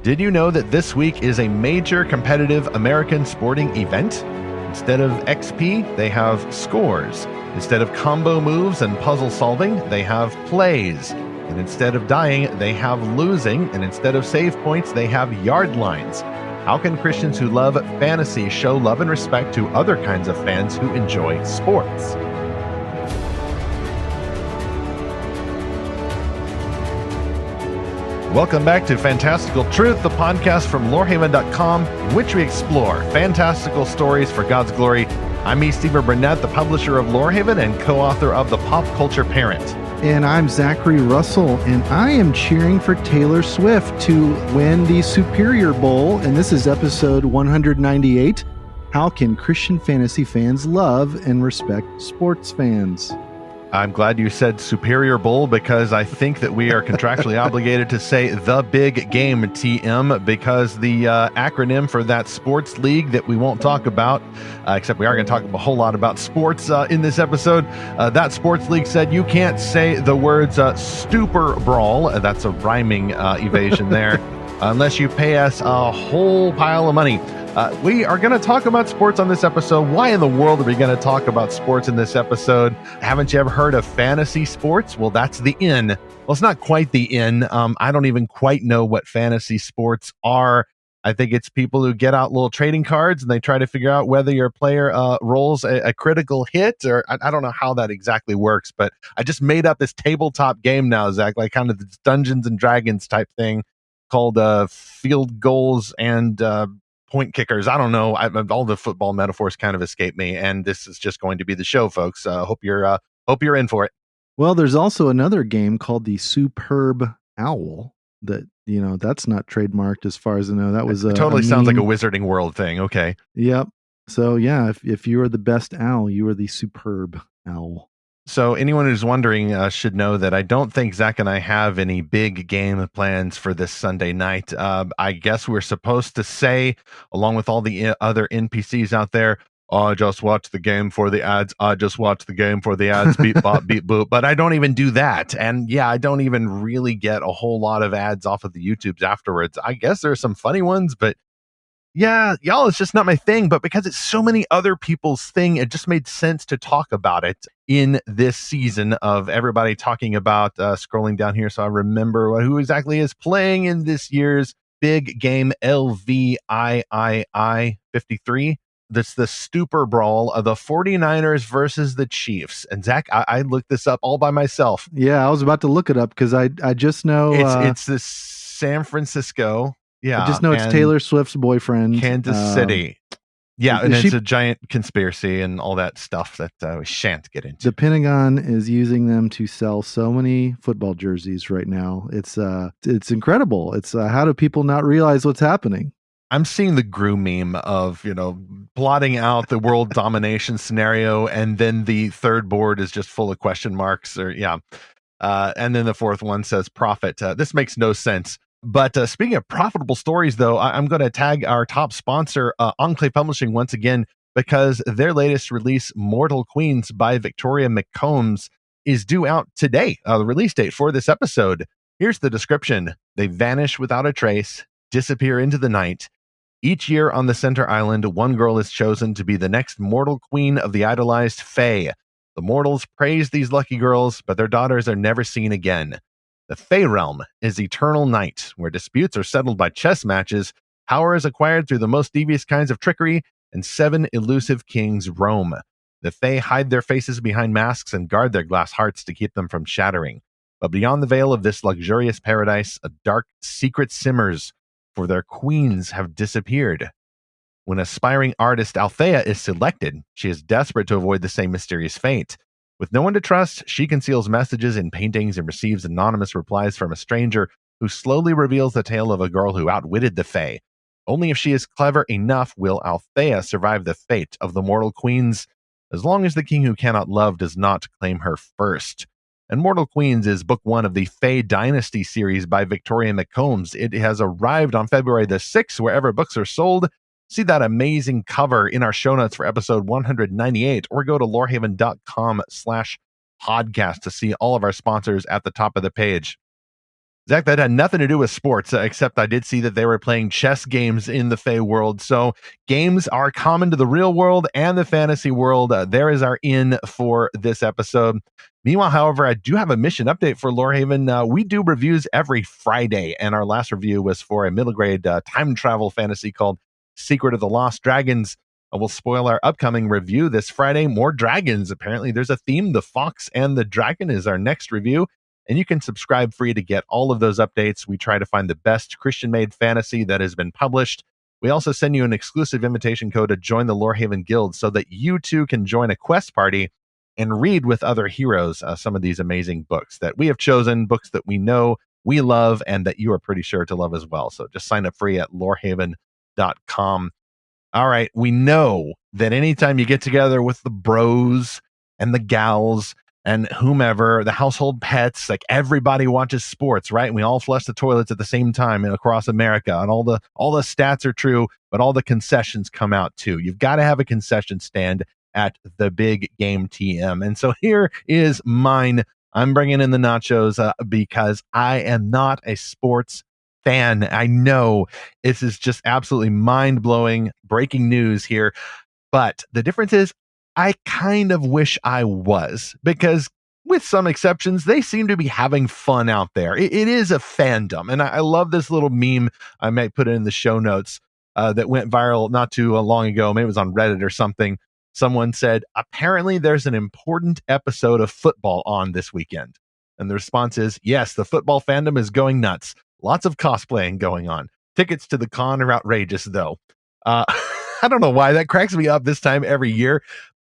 Did you know that this week is a major competitive American sporting event? Instead of XP, they have scores. Instead of combo moves and puzzle solving, they have plays. And instead of dying, they have losing. And instead of save points, they have yard lines. How can Christians who love fantasy show love and respect to other kinds of fans who enjoy sports? Welcome back to Fantastical Truth, the podcast from Lorehaven.com, in which we explore fantastical stories for God's glory. I'm me, Stephen Burnett, the publisher of Lorehaven and co-author of The Pop Culture Parent. And I'm Zackary Russell, and I am cheering for Taylor Swift to win the Superior Bowl, and this is episode 198. How can Christian fantasy fans love and respect sports fans? I'm glad you said Superior Bowl because I think that we are contractually obligated to say the big game, TM, because the acronym for that sports league that we won't talk about, except we are going to talk a whole lot about sports in this episode. That sports league said you can't say the words Stupor Brawl. That's a rhyming evasion there, unless you pay us a whole pile of money. We are going to talk about sports on this episode. Why in the world are we going to talk about sports in this episode? Haven't you ever heard of fantasy sports? Well, that's the in. Well, it's not quite the in. I don't even quite know what fantasy sports are. I think it's people who get out little trading cards and they try to figure out whether your player rolls a critical hit, or I don't know how that exactly works, but I just made up this tabletop game now, Zach, like kind of this Dungeons and Dragons type thing called field goals and point kickers. I don't know. All the football metaphors kind of escape me, and this is just going to be the show, folks. Hope you're in for it. Well, there's also another game called the Superb Owl that, that's not trademarked as far as I know. That was it totally sounds like a Wizarding World thing. Okay. Yep. So yeah, if you are the best owl, you are the Superb Owl. So anyone who's wondering should know that I don't think Zach and I have any big game plans for this Sunday night. I guess we're supposed to say, along with all the other NPCs out there, I just watch the game for the ads. I just watch the game for the ads. Beep, bop, beep, boop. But I don't even do that. And yeah, I don't even really get a whole lot of ads off of the YouTubes afterwards. I guess there's some funny ones, but yeah, y'all, it's just not my thing. But because it's so many other people's thing, it just made sense to talk about it in this season of everybody talking about scrolling down here. So I remember who exactly is playing in this year's big game, LVIII 53. That's the Stupor Brawl of the 49ers versus the Chiefs. And Zach, I looked this up all by myself. Yeah, I was about to look it up because I just know it's the San Francisco. Yeah, I just know it's Taylor Swift's boyfriend. Kansas City. Yeah, and it's a giant conspiracy and all that stuff that we shan't get into. The Pentagon is using them to sell so many football jerseys right now. It's incredible. It's how do people not realize what's happening? I'm seeing the Gru meme of, plotting out the world domination scenario, and then the third board is just full of question marks, and then the fourth one says profit. This makes no sense. But speaking of profitable stories, though, I'm going to tag our top sponsor, Enclave Publishing, once again, because their latest release, Mortal Queens by Victoria McCombs, is due out today, the release date for this episode. Here's the description. They vanish without a trace, disappear into the night. Each year on the Center Island, one girl is chosen to be the next mortal queen of the idolized Fae. The mortals praise these lucky girls, but their daughters are never seen again. The Fae realm is eternal night, where disputes are settled by chess matches, power is acquired through the most devious kinds of trickery, and 7 elusive kings roam. The Fae hide their faces behind masks and guard their glass hearts to keep them from shattering. But beyond the veil of this luxurious paradise, a dark secret simmers, for their queens have disappeared. When aspiring artist Althea is selected, she is desperate to avoid the same mysterious fate. With no one to trust, she conceals messages in paintings and receives anonymous replies from a stranger who slowly reveals the tale of a girl who outwitted the Fae. Only if she is clever enough will Althea survive the fate of the mortal queens, as long as the king who cannot love does not claim her first. And Mortal Queens is book 1 of the Fae Dynasty series by Victoria McCombs. It has arrived on February the 6th, wherever books are sold. See that amazing cover in our show notes for episode 198, or go to lorehaven.com/podcast to see all of our sponsors at the top of the page. Zach, that had nothing to do with sports, except I did see that they were playing chess games in the Fey world. So games are common to the real world and the fantasy world. There is our in for this episode. Meanwhile, however, I do have a mission update for Lorehaven. We do reviews every Friday, and our last review was for a middle grade time travel fantasy called Secret of the Lost Dragons. We'll spoil our upcoming review this Friday. More dragons. Apparently, there's a theme. The Fox and the Dragon is our next review. And you can subscribe free to get all of those updates. We try to find the best Christian-made fantasy that has been published. We also send you an exclusive invitation code to join the Lorehaven Guild so that you too can join a quest party and read with other heroes some of these amazing books that we have chosen, books that we know we love and that you are pretty sure to love as well. So just sign up free at lorehaven.com. All right, we know that anytime you get together with the bros and the gals and whomever, the household pets, like everybody watches sports, right? And we all flush the toilets at the same time and across America, and all the stats are true, but all the concessions come out too. You've got to have a concession stand at the big game TM. And so here is mine. I'm bringing in the nachos because I am not a sports fan. I know this is just absolutely mind-blowing breaking news here, but the difference is I kind of wish I was, because with some exceptions, they seem to be having fun out there. It is a fandom. And I love this little meme. I might put it in the show notes that went viral not too long ago. Maybe it was on Reddit or something. Someone said, apparently there's an important episode of football on this weekend. And the response is, yes, the football fandom is going nuts. Lots of cosplaying going on. Tickets to the con are outrageous, though. I don't know why that cracks me up this time every year.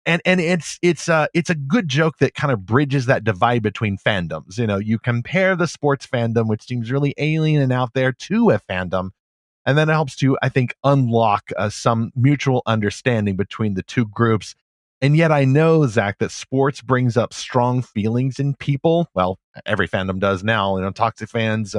And it's a good joke that kind of bridges that divide between fandoms. You know, you compare the sports fandom, which seems really alien and out there, to a fandom, and then it helps to, I think, unlock some mutual understanding between the two groups. And yet I know, Zach, that sports brings up strong feelings in people. Well, every fandom does now, you know, toxic fans,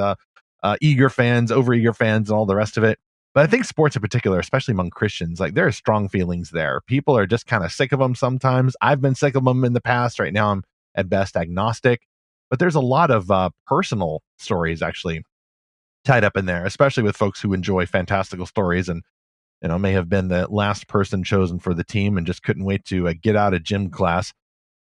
eager fans, overeager fans, and all the rest of it. But I think sports in particular, especially among Christians, like there are strong feelings there. People are just kind of sick of them sometimes. I've been sick of them in the past. Right now, I'm at best agnostic. But there's a lot of personal stories actually tied up in there, especially with folks who enjoy fantastical stories and, you know, may have been the last person chosen for the team and just couldn't wait to get out of gym class.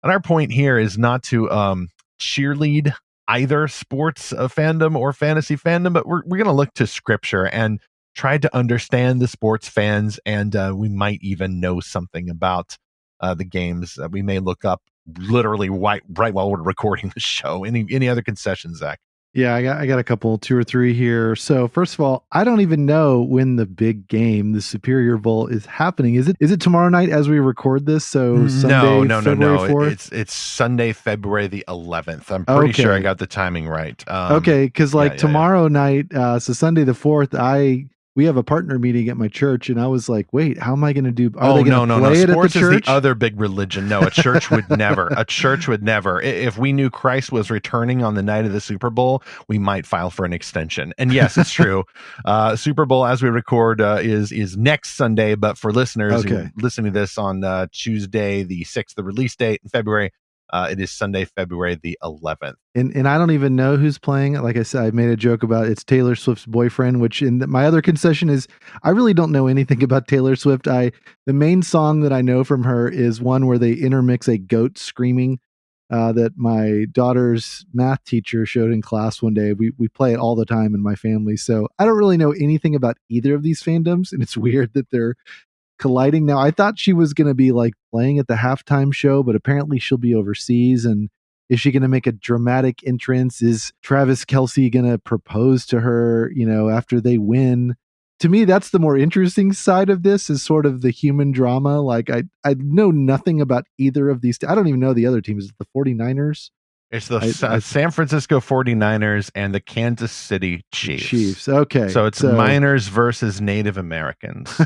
And our point here is not to cheerlead either sports fandom or fantasy fandom, but we're going to look to scripture and try to understand the sports fans, and we might even know something about the games. We may look up literally right while we're recording the show. Any other concessions, Zach? Yeah, I got a couple, 2 or 3 here. So first of all, I don't even know when the big game, the Superior Bowl, is happening. Is it tomorrow night as we record this? So Sunday, no. February 4th? It's Sunday, February the 11th. I'm pretty sure I got the timing right. Okay, because tomorrow night, so Sunday the 4th, we have a partner meeting at my church, and I was like, wait, how am I going to do? Are they going to play it Sports at the church? Is the other big religion. No, a church would never. A church would never. If we knew Christ was returning on the night of the Super Bowl, we might file for an extension. And yes, it's true. Super Bowl, as we record, is next Sunday. But for listeners who listening to this on Tuesday the 6th, the release date in February, it is Sunday, February the 11th. And I don't even know who's playing. Like I said, I made a joke about it's Taylor Swift's boyfriend, which my other concession is I really don't know anything about Taylor Swift. The main song that I know from her is one where they intermix a goat screaming that my daughter's math teacher showed in class one day. We play it all the time in my family. So I don't really know anything about either of these fandoms. And it's weird that they're colliding now. I thought she was going to be like playing at the halftime show, but apparently she'll be overseas. And is she going to make a dramatic entrance? Is Travis Kelce going to propose to her, you know, after they win? To me, that's the more interesting side of this, is sort of the human drama. Like I know nothing about either of these. I don't even know the other teams. Is it the 49ers? It's the San Francisco 49ers and the Kansas City Chiefs. Okay. So it's minors versus Native Americans.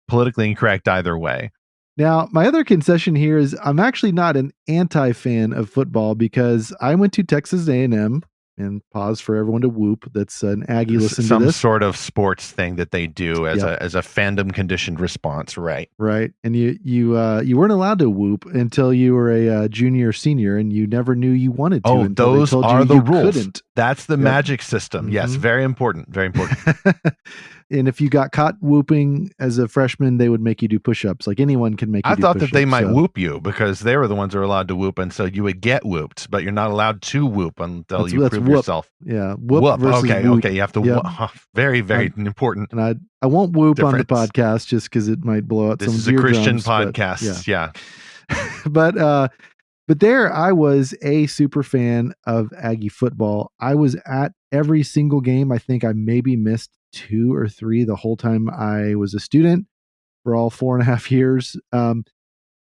Politically incorrect either way. Now, my other concession here is I'm actually not an anti-fan of football, because I went to Texas A&M, and pause for everyone to whoop. That's an Aggie listen to this. Some sort of sports thing that they do as a fandom conditioned response, right? Right. And you weren't allowed to whoop until you were a junior or senior, and you never knew you wanted to. Oh, those are the rules. That's the magic system. Yes, Mhm. very important. Very important. And if you got caught whooping as a freshman, they would make you do push-ups. Like anyone can make you I do thought that they push-ups. might So whoop you because they were the ones who were allowed to whoop, and so you would get whooped, but you're not allowed to whoop until you that's prove whoop. yourself. Yeah, whoop Whoop. versus Okay. whoop. Okay. You have to. Yep. Very, very important. And I won't whoop on the Difference. podcast just because it might blow out This some is a Christian eardrums. podcast. Yeah. But there I was a super fan of Aggie football. I was at every single game. I think I maybe missed 2 or 3 the whole time I was a student for all 4.5 years. And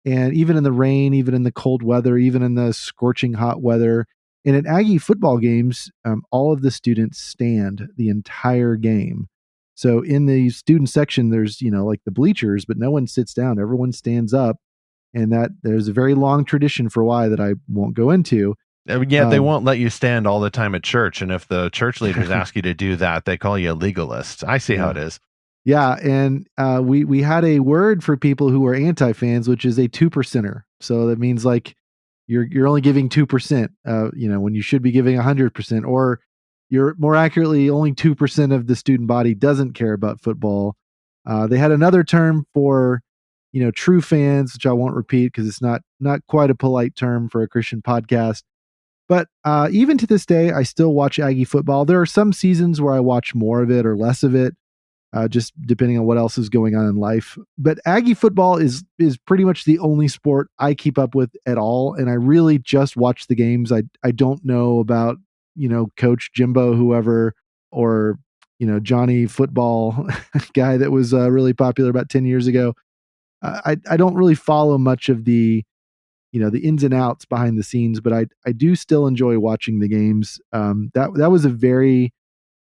even in the rain, even in the cold weather, even in the scorching hot weather. And at Aggie football games, all of the students stand the entire game. So in the student section, there's, like the bleachers, but no one sits down. Everyone stands up. And that there's a very long tradition for why that I won't go into. Yeah, they won't let you stand all the time at church. And if the church leaders ask you to do that, they call you a legalist. I see how it is. Yeah, and we had a word for people who are anti-fans, which is a 2%er. So that means like you're only giving 2%, when you should be giving 100%, or you're more accurately only 2% of the student body doesn't care about football. They had another term for true fans, which I won't repeat because it's not quite a polite term for a Christian podcast. But even to this day, I still watch Aggie football. There are some seasons where I watch more of it or less of it, just depending on what else is going on in life. But Aggie football is pretty much the only sport I keep up with at all, and I really just watch the games. I don't know about Coach Jimbo, whoever, or Johnny Football guy that was really popular about 10 years ago. I don't really follow much of the the ins and outs behind the scenes, but I do still enjoy watching the games. That was a very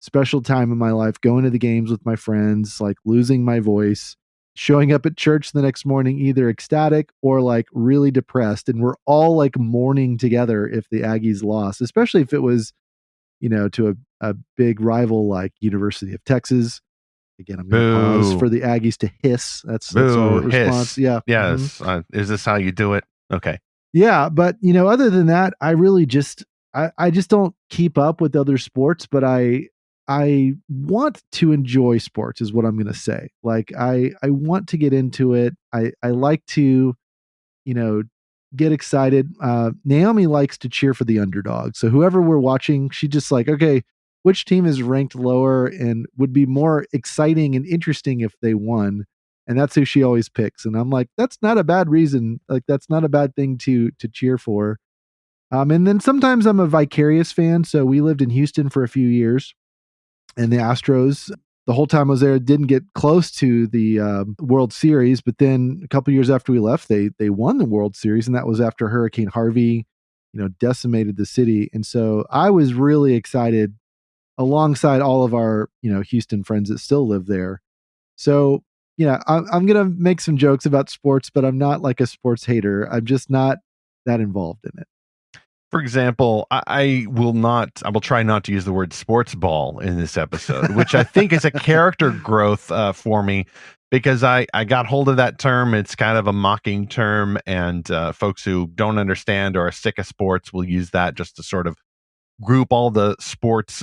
special time in my life, going to the games with my friends, like losing my voice, showing up at church the next morning either ecstatic or like really depressed, and we're all like mourning together if the Aggies lost, especially if it was to a big rival like University of Texas. Again, I'm going to pause for the Aggies to hiss. That's our response. Yeah. Yes. Is this how you do it? Okay. Yeah. But, other than that, I really just, I just don't keep up with other sports, but I want to enjoy sports is what I'm going to say. Like I want to get into it. I like to, get excited. Naomi likes to cheer for the underdog. So whoever we're watching, she just like, okay, which team is ranked lower and would be more exciting and interesting if they won. And that's who she always picks. And I'm like, that's not a bad reason. Like, that's not a bad thing to cheer for. And then sometimes I'm a vicarious fan. So we lived in Houston for a few years, and the Astros, the whole time I was there, didn't get close to the World Series. But then a couple years after we left, they won the World Series, and that was after Hurricane Harvey, decimated the city. And so I was really excited alongside all of our, Houston friends that still live there. So, I'm going to make some jokes about sports, but I'm not like a sports hater. I'm just not that involved in it. For example, I will try not to use the word sports ball in this episode, which I think is a character growth for me, because I got hold of that term. It's kind of a mocking term, and folks who don't understand or are sick of sports will use that just to sort of group all the sports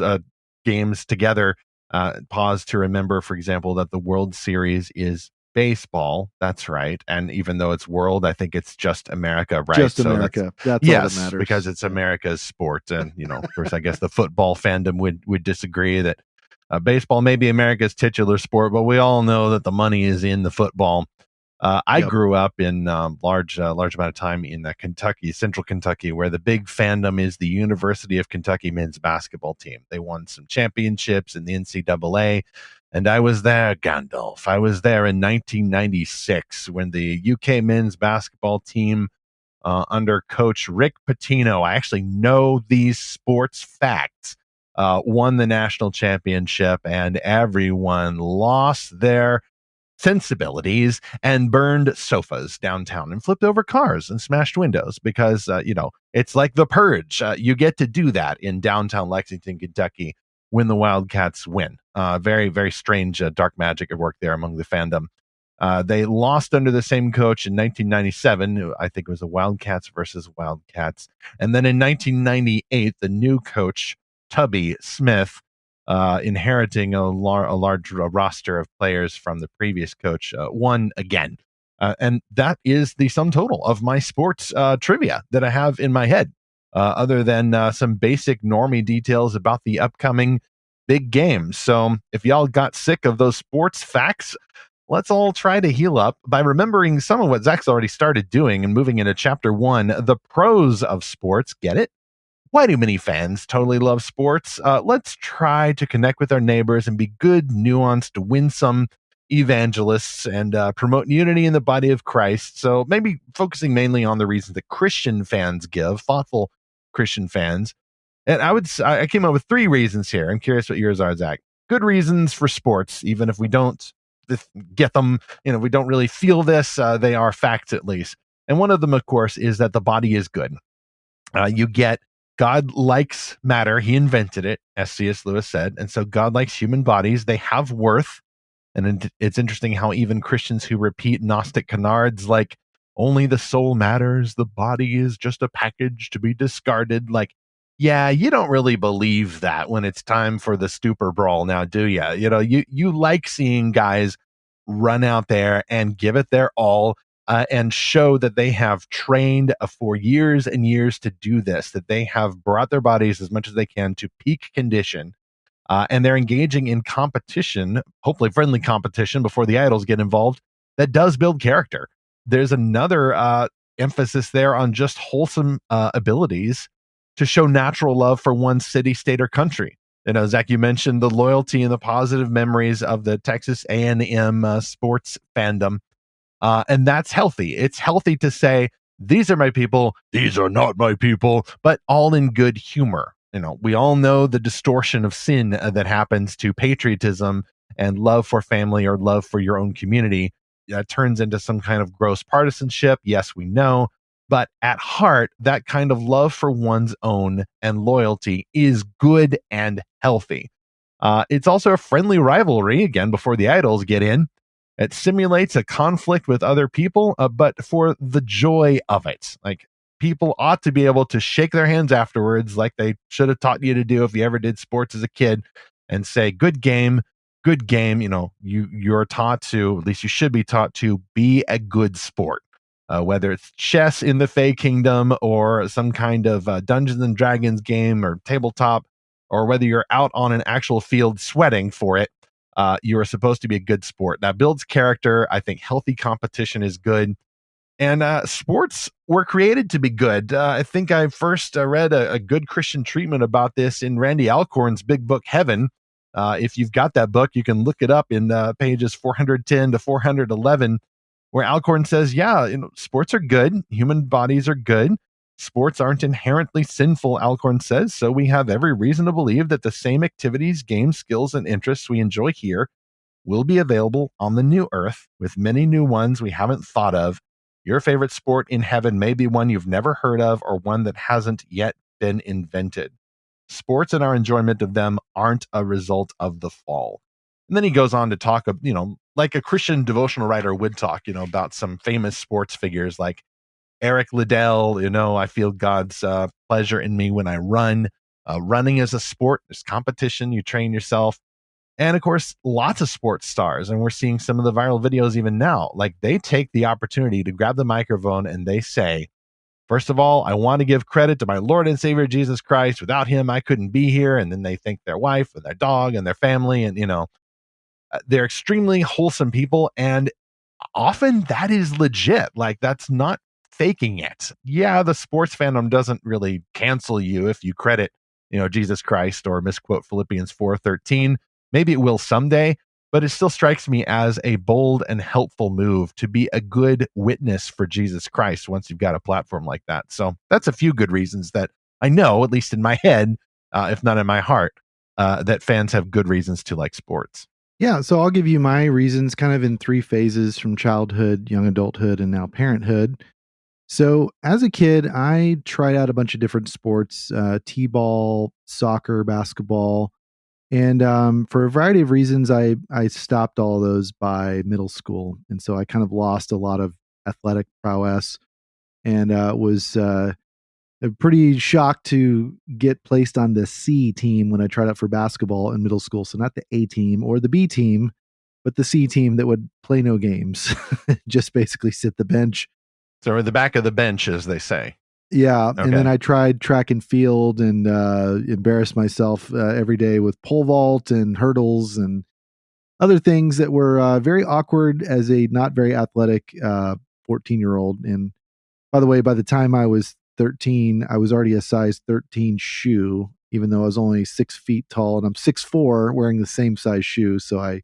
games together. Pause to remember, for example, that the World Series is baseball. That's right. And even though it's world, I think it's just America, right? Just America. That's all that matters. Because it's America's sport. And, of course, I guess the football fandom would disagree that baseball may be America's titular sport, but we all know that the money is in the football. I grew up in large amount of time in Kentucky, central Kentucky, where the big fandom is the University of Kentucky men's basketball team. They won some championships in the NCAA, and I was there, Gandalf. I was there in 1996 when the UK men's basketball team under coach Rick Pitino, I actually know these sports facts, won the national championship, and everyone lost their sensibilities and burned sofas downtown and flipped over cars and smashed windows because, it's like the purge. You get to do that in downtown Lexington, Kentucky when the Wildcats win. Very, very strange dark magic at work there among the fandom. They lost under the same coach in 1997. I think it was the Wildcats versus Wildcats. And then in 1998, the new coach Tubby Smith, inheriting a large roster of players from the previous coach, won again. And that is the sum total of my sports trivia that I have in my head, other than some basic normie details about the upcoming big games. So if y'all got sick of those sports facts, let's all try to heal up by remembering some of what Zach's already started doing and moving into chapter 1, the pros of sports. Get it? Why do many fans totally love sports? Let's try to connect with our neighbors and be good, nuanced, winsome evangelists and promote unity in the body of Christ. So maybe focusing mainly on the reasons that Christian fans give, thoughtful Christian fans. And I came up with 3 reasons here. I'm curious what yours are, Zach. Good reasons for sports, even if we don't get them, we don't really feel this. They are facts at least. And one of them, of course, is that the body is good. You get God likes matter. He invented it, as C.S. Lewis said. And so God likes human bodies. They have worth. And it's interesting how even Christians who repeat Gnostic canards like only the soul matters, the body is just a package to be discarded. Like, yeah, you don't really believe that when it's time for the stupor brawl now, do you? You like seeing guys run out there and give it their all, and show that they have trained for years and years to do this, that they have brought their bodies as much as they can to peak condition. And they're engaging in competition, hopefully friendly competition before the idols get involved, that does build character. There's another emphasis there on just wholesome abilities to show natural love for one city, state, or country. Zach, you mentioned the loyalty and the positive memories of the Texas A&M sports fandom. And that's healthy. It's healthy to say, these are my people, these are not my people, but all in good humor. We all know the distortion of sin that happens to patriotism and love for family or love for your own community. Turns into some kind of gross partisanship. Yes, we know. But at heart, that kind of love for one's own and loyalty is good and healthy. It's also a friendly rivalry, again, before the idols get in. It simulates a conflict with other people, but for the joy of it. Like, people ought to be able to shake their hands afterwards, like they should have taught you to do if you ever did sports as a kid, and say, good game, good game. You're taught to, at least you should be taught to, be a good sport. Whether it's chess in the Fey Kingdom or some kind of Dungeons and Dragons game or tabletop, or whether you're out on an actual field sweating for it, you are supposed to be a good sport. That builds character. I think healthy competition is good. And sports were created to be good. I think I first read a good Christian treatment about this in Randy Alcorn's big book, Heaven. If you've got that book, you can look it up in pages 410 to 411, where Alcorn says, sports are good. Human bodies are good. Sports aren't inherently sinful, Alcorn says, so we have every reason to believe that the same activities, games, skills, and interests we enjoy here will be available on the new earth, with many new ones we haven't thought of. Your favorite sport in heaven may be one you've never heard of or one that hasn't yet been invented. Sports and our enjoyment of them aren't a result of the fall. And then he goes on to talk, like a Christian devotional writer would talk, about some famous sports figures like Eric Liddell. I feel God's pleasure in me when I run. Running is a sport. There's competition. You train yourself. And of course, lots of sports stars. And we're seeing some of the viral videos even now. Like, they take the opportunity to grab the microphone and they say, first of all, I want to give credit to my Lord and Savior, Jesus Christ. Without him, I couldn't be here. And then they thank their wife and their dog and their family. And, they're extremely wholesome people. And often that is legit. Like, that's not faking it. Yeah, the sports fandom doesn't really cancel you if you credit, Jesus Christ or misquote Philippians 4:13. Maybe it will someday, but it still strikes me as a bold and helpful move to be a good witness for Jesus Christ once you've got a platform like that. So that's a few good reasons that I know, at least in my head, if not in my heart, that fans have good reasons to like sports. Yeah, so I'll give you my reasons kind of in 3 phases, from childhood, young adulthood, and now parenthood. So as a kid, I tried out a bunch of different sports, t-ball, soccer, basketball. And for a variety of reasons, I stopped all those by middle school. And so I kind of lost a lot of athletic prowess and was pretty shocked to get placed on the C team when I tried out for basketball in middle school. So not the A team or the B team, but the C team that would play no games, just basically sit the bench. So we're the back of the bench, as they say. Yeah. Okay. And then I tried track and field and embarrassed myself every day with pole vault and hurdles and other things that were very awkward as a not very athletic 14-year-old. And by the way, by the time I was 13, I was already a size 13 shoe, even though I was only 6 feet tall, and I'm 6'4", wearing the same size shoe. So I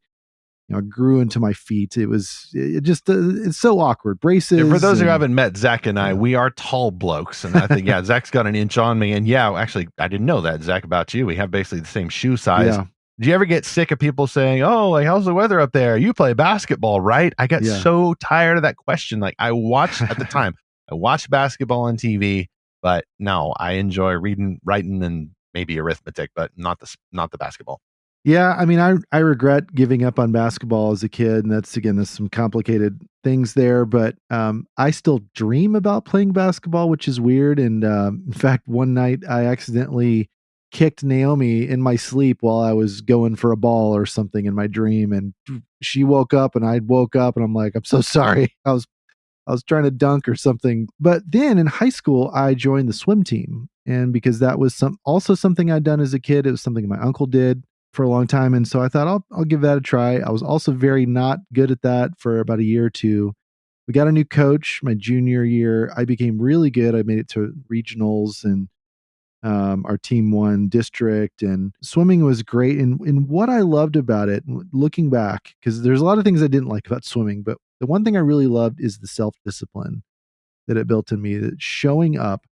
grew into my feet. It's so awkward. Braces. And for those who haven't met Zach and I, we are tall blokes, and I think Zach's got an inch on me, and actually, I didn't know that, Zach, about you. We have basically the same shoe size. Yeah. Do you ever get sick of people saying, "Oh, like how's the weather up there? You play basketball, right?" I got so tired of that question. Like I watched at the time, I watched basketball on TV, but no, I enjoy reading, writing, and maybe arithmetic, but not the basketball. Yeah, I mean, I regret giving up on basketball as a kid, and there's some complicated things there, but I still dream about playing basketball, which is weird. And in fact, one night I accidentally kicked Naomi in my sleep while I was going for a ball or something in my dream, and she woke up, and I woke up, and I'm like, I'm so sorry. I was trying to dunk or something. But then in high school, I joined the swim team, and because that was also something I'd done as a kid, it was something my uncle did for a long time. And so I thought I'll give that a try. I was also very not good at that for about a year or two. We got a new coach my junior year. I became really good. I made it to regionals, and our team won district, and swimming was great. And what I loved about it, looking back, because there's a lot of things I didn't like about swimming, but the one thing I really loved is the self-discipline that it built in me, that showing up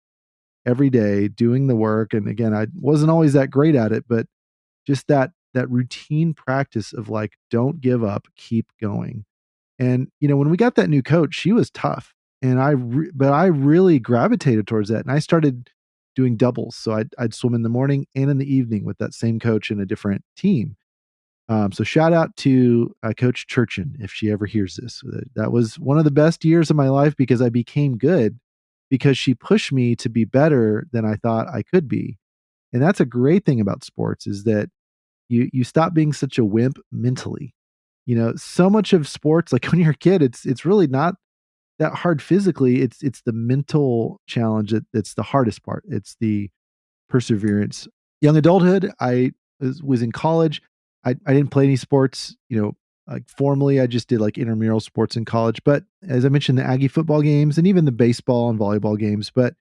every day, doing the work. And again, I wasn't always that great at it, but just that routine practice of like, don't give up, keep going. And when we got that new coach, she was tough, and but I really gravitated towards that, and I started doing doubles. So I'd swim in the morning and in the evening with that same coach in a different team. So shout out to Coach Churchin if she ever hears this. That was one of the best years of my life because I became good because she pushed me to be better than I thought I could be. And that's a great thing about sports, is that you stop being such a wimp mentally. So much of sports, like when you're a kid, it's really not that hard physically. It's the mental challenge that's the hardest part. It's the perseverance. Young adulthood, I was in college. I didn't play any sports, like formally. I just did like intramural sports in college. But as I mentioned, the Aggie football games and even the baseball and volleyball games. But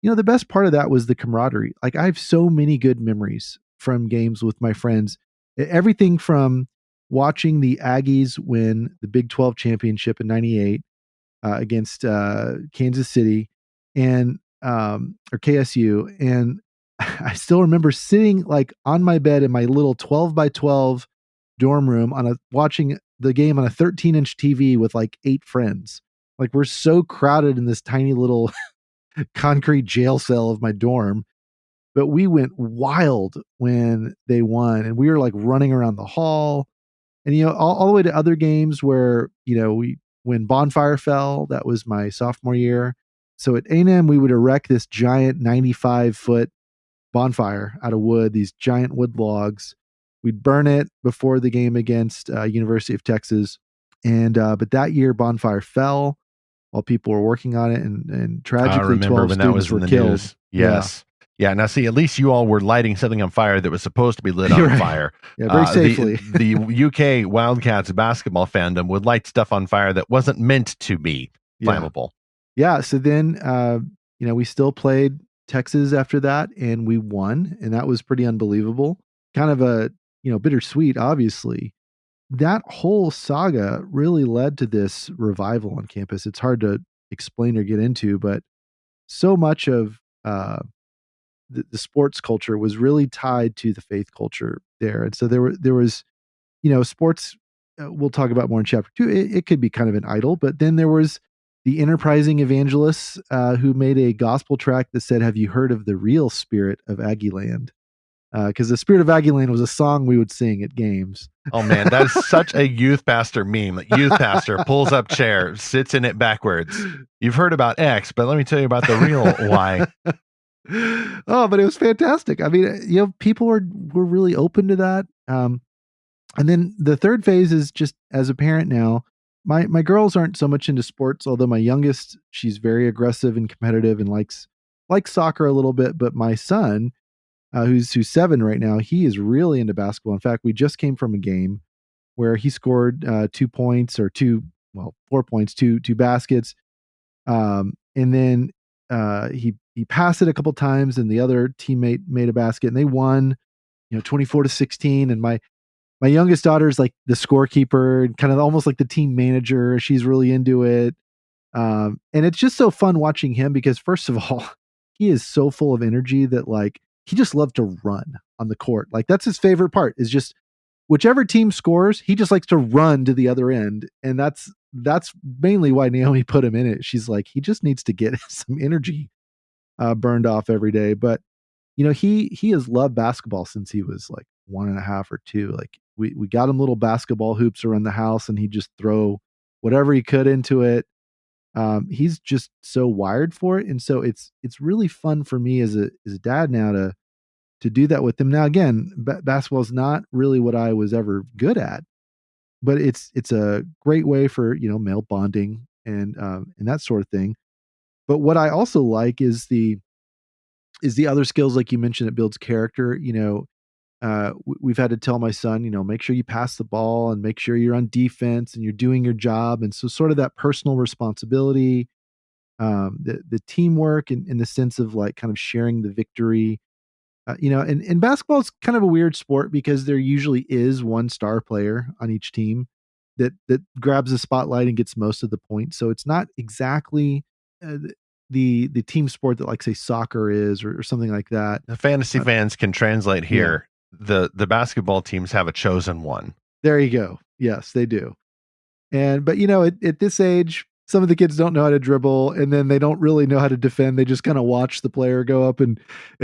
the best part of that was the camaraderie. Like I have so many good memories from games with my friends. Everything from watching the Aggies win the Big 12 championship in '98 against Kansas City and or KSU, and I still remember sitting like on my bed in my little 12 by 12 dorm room watching the game on a 13-inch TV with like 8 friends. Like we're so crowded in this tiny little concrete jail cell of my dorm, but we went wild when they won, and we were like running around the hall, and all the way to other games where when Bonfire fell. That was my sophomore year. So at A&M we would erect this giant 95-foot bonfire out of wood, these giant wood logs. We'd burn it before the game against University of Texas, and but that year Bonfire fell while people were working on it, and tragically 12 students were killed. News. Yes. Yeah. Now, see, at least you all were lighting something on fire that was supposed to be lit on fire. Yeah, very safely. The UK Wildcats basketball fandom would light stuff on fire that wasn't meant to be flammable. Yeah. So then, we still played Texas after that, and we won, and that was pretty unbelievable. Kind of a bittersweet, obviously. That whole saga really led to this revival on campus. It's hard to explain or get into, but so much of the sports culture was really tied to the faith culture there. And so there was, sports, we'll talk about more in chapter 2. It could be kind of an idol, but then there was the enterprising evangelists who made a gospel tract that said, "Have you heard of the real spirit of Aggieland?" because the Spirit of Aggieland was a song we would sing at games. Oh man, that is such a youth pastor meme. Youth pastor pulls up chair, sits in it backwards. You've heard about X, but let me tell you about the real Y. Oh, but it was fantastic. I mean, people were really open to that. And then the third phase is just as a parent now. My girls aren't so much into sports, although my youngest, she's very aggressive and competitive and likes soccer a little bit. But my son, who's 7 right now, he is really into basketball. In fact, we just came from a game where he scored 2 points or 4 points, two baskets, and then he passed it a couple times, and the other teammate made a basket, and they won, 24-16. And my youngest daughter is like the scorekeeper and kind of almost like the team manager. She's really into it. And it's just so fun watching him because, first of all, he is so full of energy that like he just loves to run on the court. Like that's his favorite part, is just whichever team scores, he just likes to run to the other end. And that's mainly why Naomi put him in it. She's like, he just needs to get some energy burned off every day. But he has loved basketball since he was like 1.5 or 2. Like we got him little basketball hoops around the house, and he'd just throw whatever he could into it. He's just so wired for it, and so it's really fun for me as a dad now to do that with him. Now again, basketball is not really what I was ever good at, but it's a great way for male bonding and that sort of thing. But what I also like is the other skills, like you mentioned, it builds character. We've had to tell my son, make sure you pass the ball and make sure you're on defense and you're doing your job. And so sort of that personal responsibility, the teamwork in the sense of like kind of sharing the victory, and basketball is kind of a weird sport because there usually is one star player on each team that grabs the spotlight and gets most of the points. So it's not exactly the team sport that like say soccer is or something like that. The fantasy fans can translate here. Yeah. The basketball teams have a chosen one. There you go. Yes, they do. But at this age, some of the kids don't know how to dribble, and then they don't really know how to defend. They just kind of watch the player go up and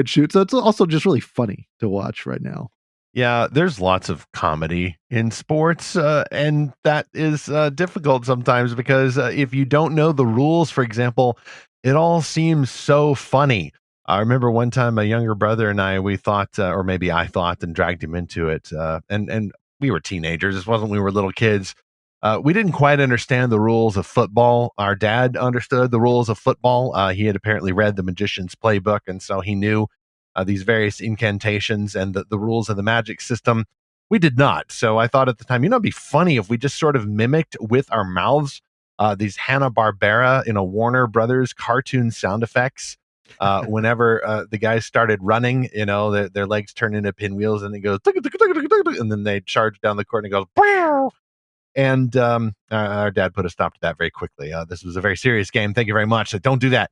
shoot. So it's also just really funny to watch right now. Yeah, there's lots of comedy in sports, and that is difficult sometimes because if you don't know the rules, for example, it all seems so funny. I remember one time my younger brother and I, we thought, or maybe I thought and dragged him into it, and we were teenagers. This wasn't we were little kids. We didn't quite understand the rules of football. Our dad understood the rules of football. He had apparently read the Magician's Playbook, and so he knew these various incantations and the rules of the magic system. We did not. So I thought at the time, it'd be funny if we just sort of mimicked with our mouths these Hanna-Barbera, Warner Brothers cartoon sound effects. Whenever the guys started running, their legs turn into pinwheels and it goes, and then they charge down the court and it goes, Pow! And our dad put a stop to that very quickly. This was a very serious game. Thank you very much. So don't do that.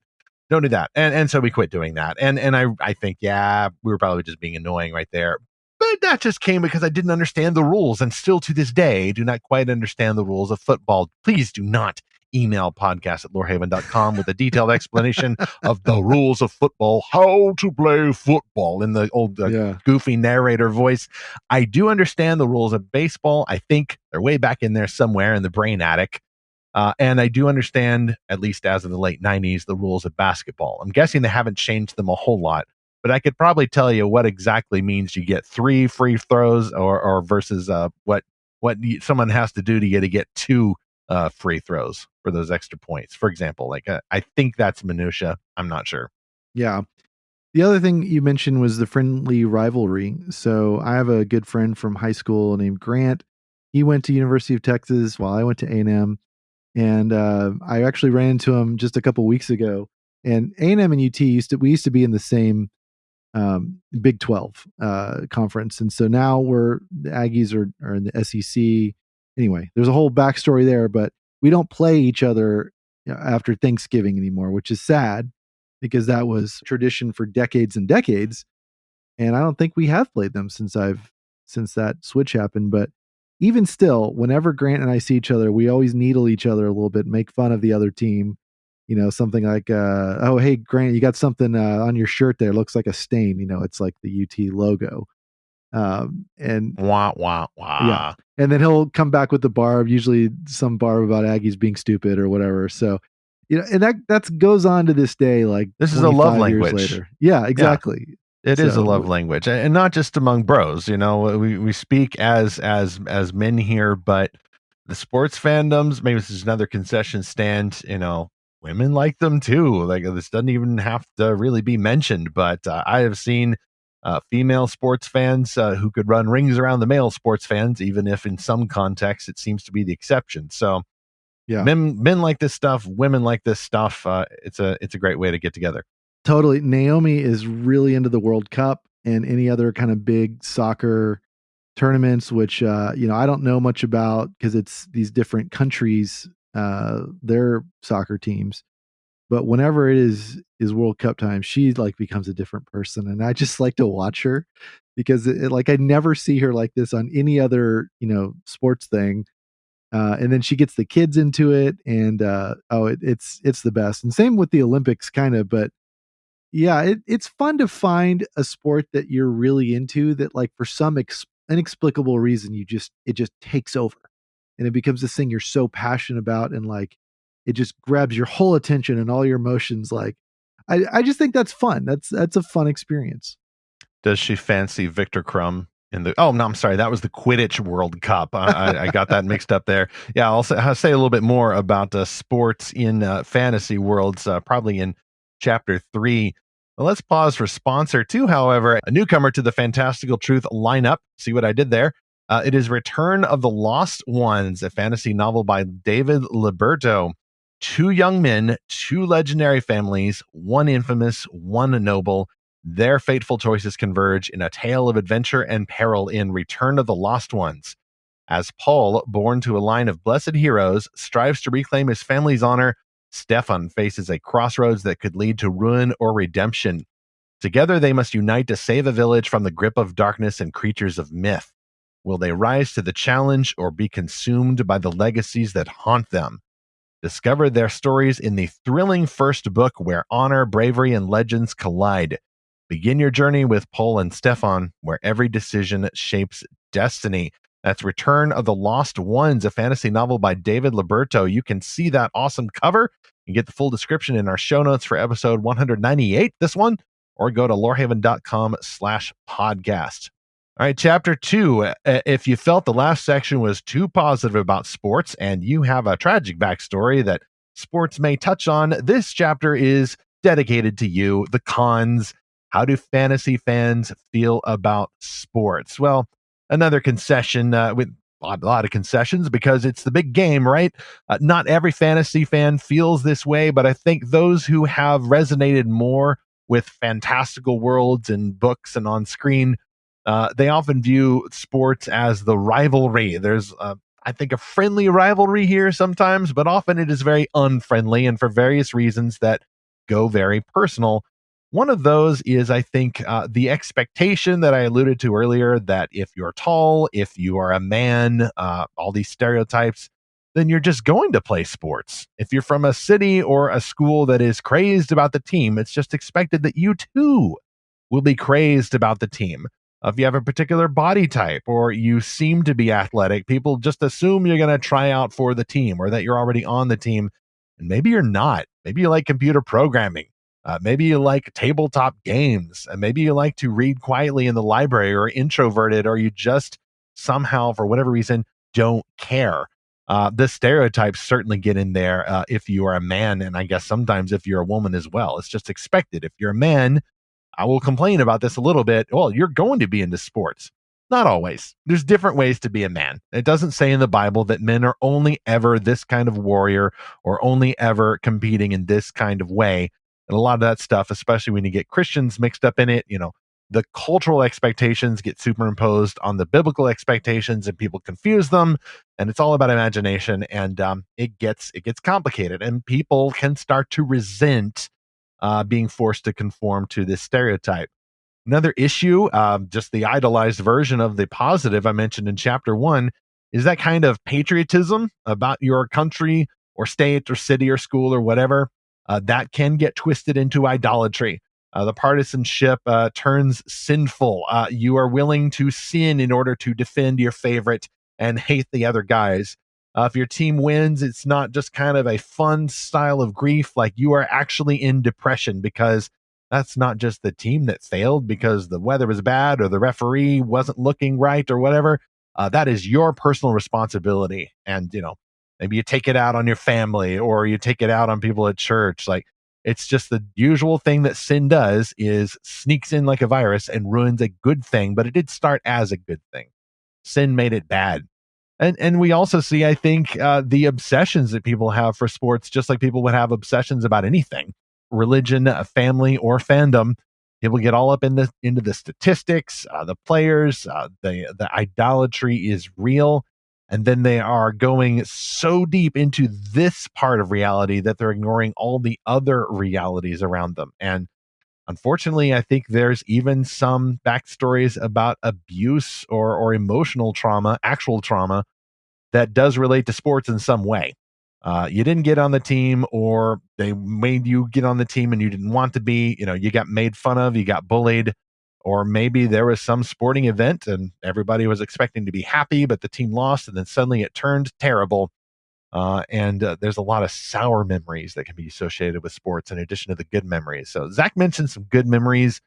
Don't do that. And so we quit doing that. And I think, we were probably just being annoying right there. But that just came because I didn't understand the rules, and still to this day do not quite understand the rules of football. Please do not email podcast@lorehaven.com with a detailed explanation of the rules of football, how to play football in the old goofy narrator voice. I do understand the rules of baseball. I think they're way back in there somewhere in the brain attic. And I do understand, at least as of the late 90s, the rules of basketball. I'm guessing they haven't changed them a whole lot, but I could probably tell you what exactly means you get 3 free throws or versus what someone has to do to get 2 free throws for those extra points. For example, like I think that's minutia. I'm not sure. Yeah. The other thing you mentioned was the friendly rivalry. So I have a good friend from high school named Grant. He went to University of Texas while I went to A&M. And I actually ran into him just a couple weeks ago. And A&M and UT used to be in the same Big 12 conference, and so now the Aggies are in the SEC. Anyway, there's a whole backstory there, but we don't play each other after Thanksgiving anymore, which is sad because that was tradition for decades and decades. And I don't think we have played them since that switch happened. But even still, whenever Grant and I see each other, we always needle each other a little bit, make fun of the other team, something like, oh, hey, Grant, you got something on your shirt there. Looks like a stain. It's like the UT logo. And wah, wah, yeah. wah. And then he'll come back with the barb, usually some barb about Aggies being stupid or whatever. So, and that goes on to this day, like This is a love 25 years language. later. Yeah, exactly. It is a love language, and not just among bros. We speak as men here, but the sports fandoms, maybe this is another concession stand. Women like them too. Like, this doesn't even have to really be mentioned, but I have seen female sports fans who could run rings around the male sports fans, even if in some contexts it seems to be the exception. So, yeah, men like this stuff, women like this stuff. It's a great way to get together. Totally. Naomi is really into the World Cup and any other kind of big soccer tournaments, which I don't know much about because it's these different countries, their soccer teams. But whenever it is World Cup time, she like becomes a different person, and I just like to watch her because like I never see her like this on any other sports thing. And then she gets the kids into it, and it's the best. And same with the Olympics, kind of, but yeah, it's fun to find a sport that you're really into that, like, for some inexplicable reason, it just takes over, and it becomes this thing you're so passionate about, and like it just grabs your whole attention and all your emotions. Like, I just think that's fun. That's a fun experience. Does she fancy Victor Crumb in the? Oh no, I'm sorry. That was the Quidditch World Cup. I got that mixed up there. Yeah, I'll say a little bit more about sports in fantasy worlds, probably in chapter 3. Well, let's pause for sponsor 2. However, a newcomer to the Fantastical Truth lineup. See what I did there? It is Return of the Lost Ones, a fantasy novel by David Liberto. 2 young men, 2 legendary families, one infamous, one noble. Their fateful choices converge in a tale of adventure and peril in Return of the Lost Ones. As Paul, born to a line of blessed heroes, strives to reclaim his family's honor, Stefan faces a crossroads that could lead to ruin or redemption. Together, they must unite to save a village from the grip of darkness and creatures of myth. Will they rise to the challenge or be consumed by the legacies that haunt them? Discover their stories in the thrilling first book where honor, bravery, and legends collide. Begin your journey with Paul and Stefan, where every decision shapes destiny. That's Return of the Lost Ones, a fantasy novel by David Liberto. You can see that awesome cover and get the full description in our show notes for episode 198, this one, or go to lorehaven.com/podcast. All right, chapter 2. If you felt the last section was too positive about sports and you have a tragic backstory that sports may touch on, this chapter is dedicated to you. The cons. How do fantasy fans feel about sports? Well, another concession with a lot of concessions because it's the big game, right? Not every fantasy fan feels this way, but I think those who have resonated more with fantastical worlds and books and on screen, they often view sports as the rivalry. There's, I think, a friendly rivalry here sometimes, but often it is very unfriendly and for various reasons that go very personal. One of those is, I think, the expectation that I alluded to earlier that if you're tall, if you are a man, all these stereotypes, then you're just going to play sports. If you're from a city or a school that is crazed about the team, it's just expected that you too will be crazed about the team. If you have a particular body type or you seem to be athletic, people just assume you're going to try out for the team or that you're already on the team. And maybe you're not. Maybe you like computer programming. Maybe you like tabletop games, and maybe you like to read quietly in the library, or introverted, or you just somehow, for whatever reason, don't care. The stereotypes certainly get in there if you are a man, and I guess sometimes if you're a woman as well. It's just expected. If you're a man, I will complain about this a little bit. Well, you're going to be into sports. Not always. There's different ways to be a man. It doesn't say in the Bible that men are only ever this kind of warrior or only ever competing in this kind of way. And a lot of that stuff, especially when you get Christians mixed up in it, the cultural expectations get superimposed on the biblical expectations and people confuse them. And it's all about imagination. And it gets complicated. And people can start to resent being forced to conform to this stereotype. Another issue, just the idolized version of the positive I mentioned in chapter 1, is that kind of patriotism about your country or state or city or school or whatever. that can get twisted into idolatry. The partisanship turns sinful. You are willing to sin in order to defend your favorite and hate the other guys. If your team wins, it's not just kind of a fun style of grief. Like, you are actually in depression because that's not just the team that failed because the weather was bad or the referee wasn't looking right or whatever. That is your personal responsibility. And, maybe you take it out on your family or you take it out on people at church. Like, it's just the usual thing that sin does, is sneaks in like a virus and ruins a good thing, but it did start as a good thing. Sin made it bad. And we also see, I think, the obsessions that people have for sports, just like people would have obsessions about anything, religion, family, or fandom. People get all up into the statistics, the players, the idolatry is real, and then they are going so deep into this part of reality that they're ignoring all the other realities around them. And unfortunately, I think there's even some backstories about abuse or emotional trauma, actual trauma, that does relate to sports in some way. You didn't get on the team, or they made you get on the team and you didn't want to be. You got made fun of, you got bullied, or maybe there was some sporting event and everybody was expecting to be happy, but the team lost, and then suddenly it turned terrible. And there's a lot of sour memories that can be associated with sports in addition to the good memories. So Zach mentioned some good memories.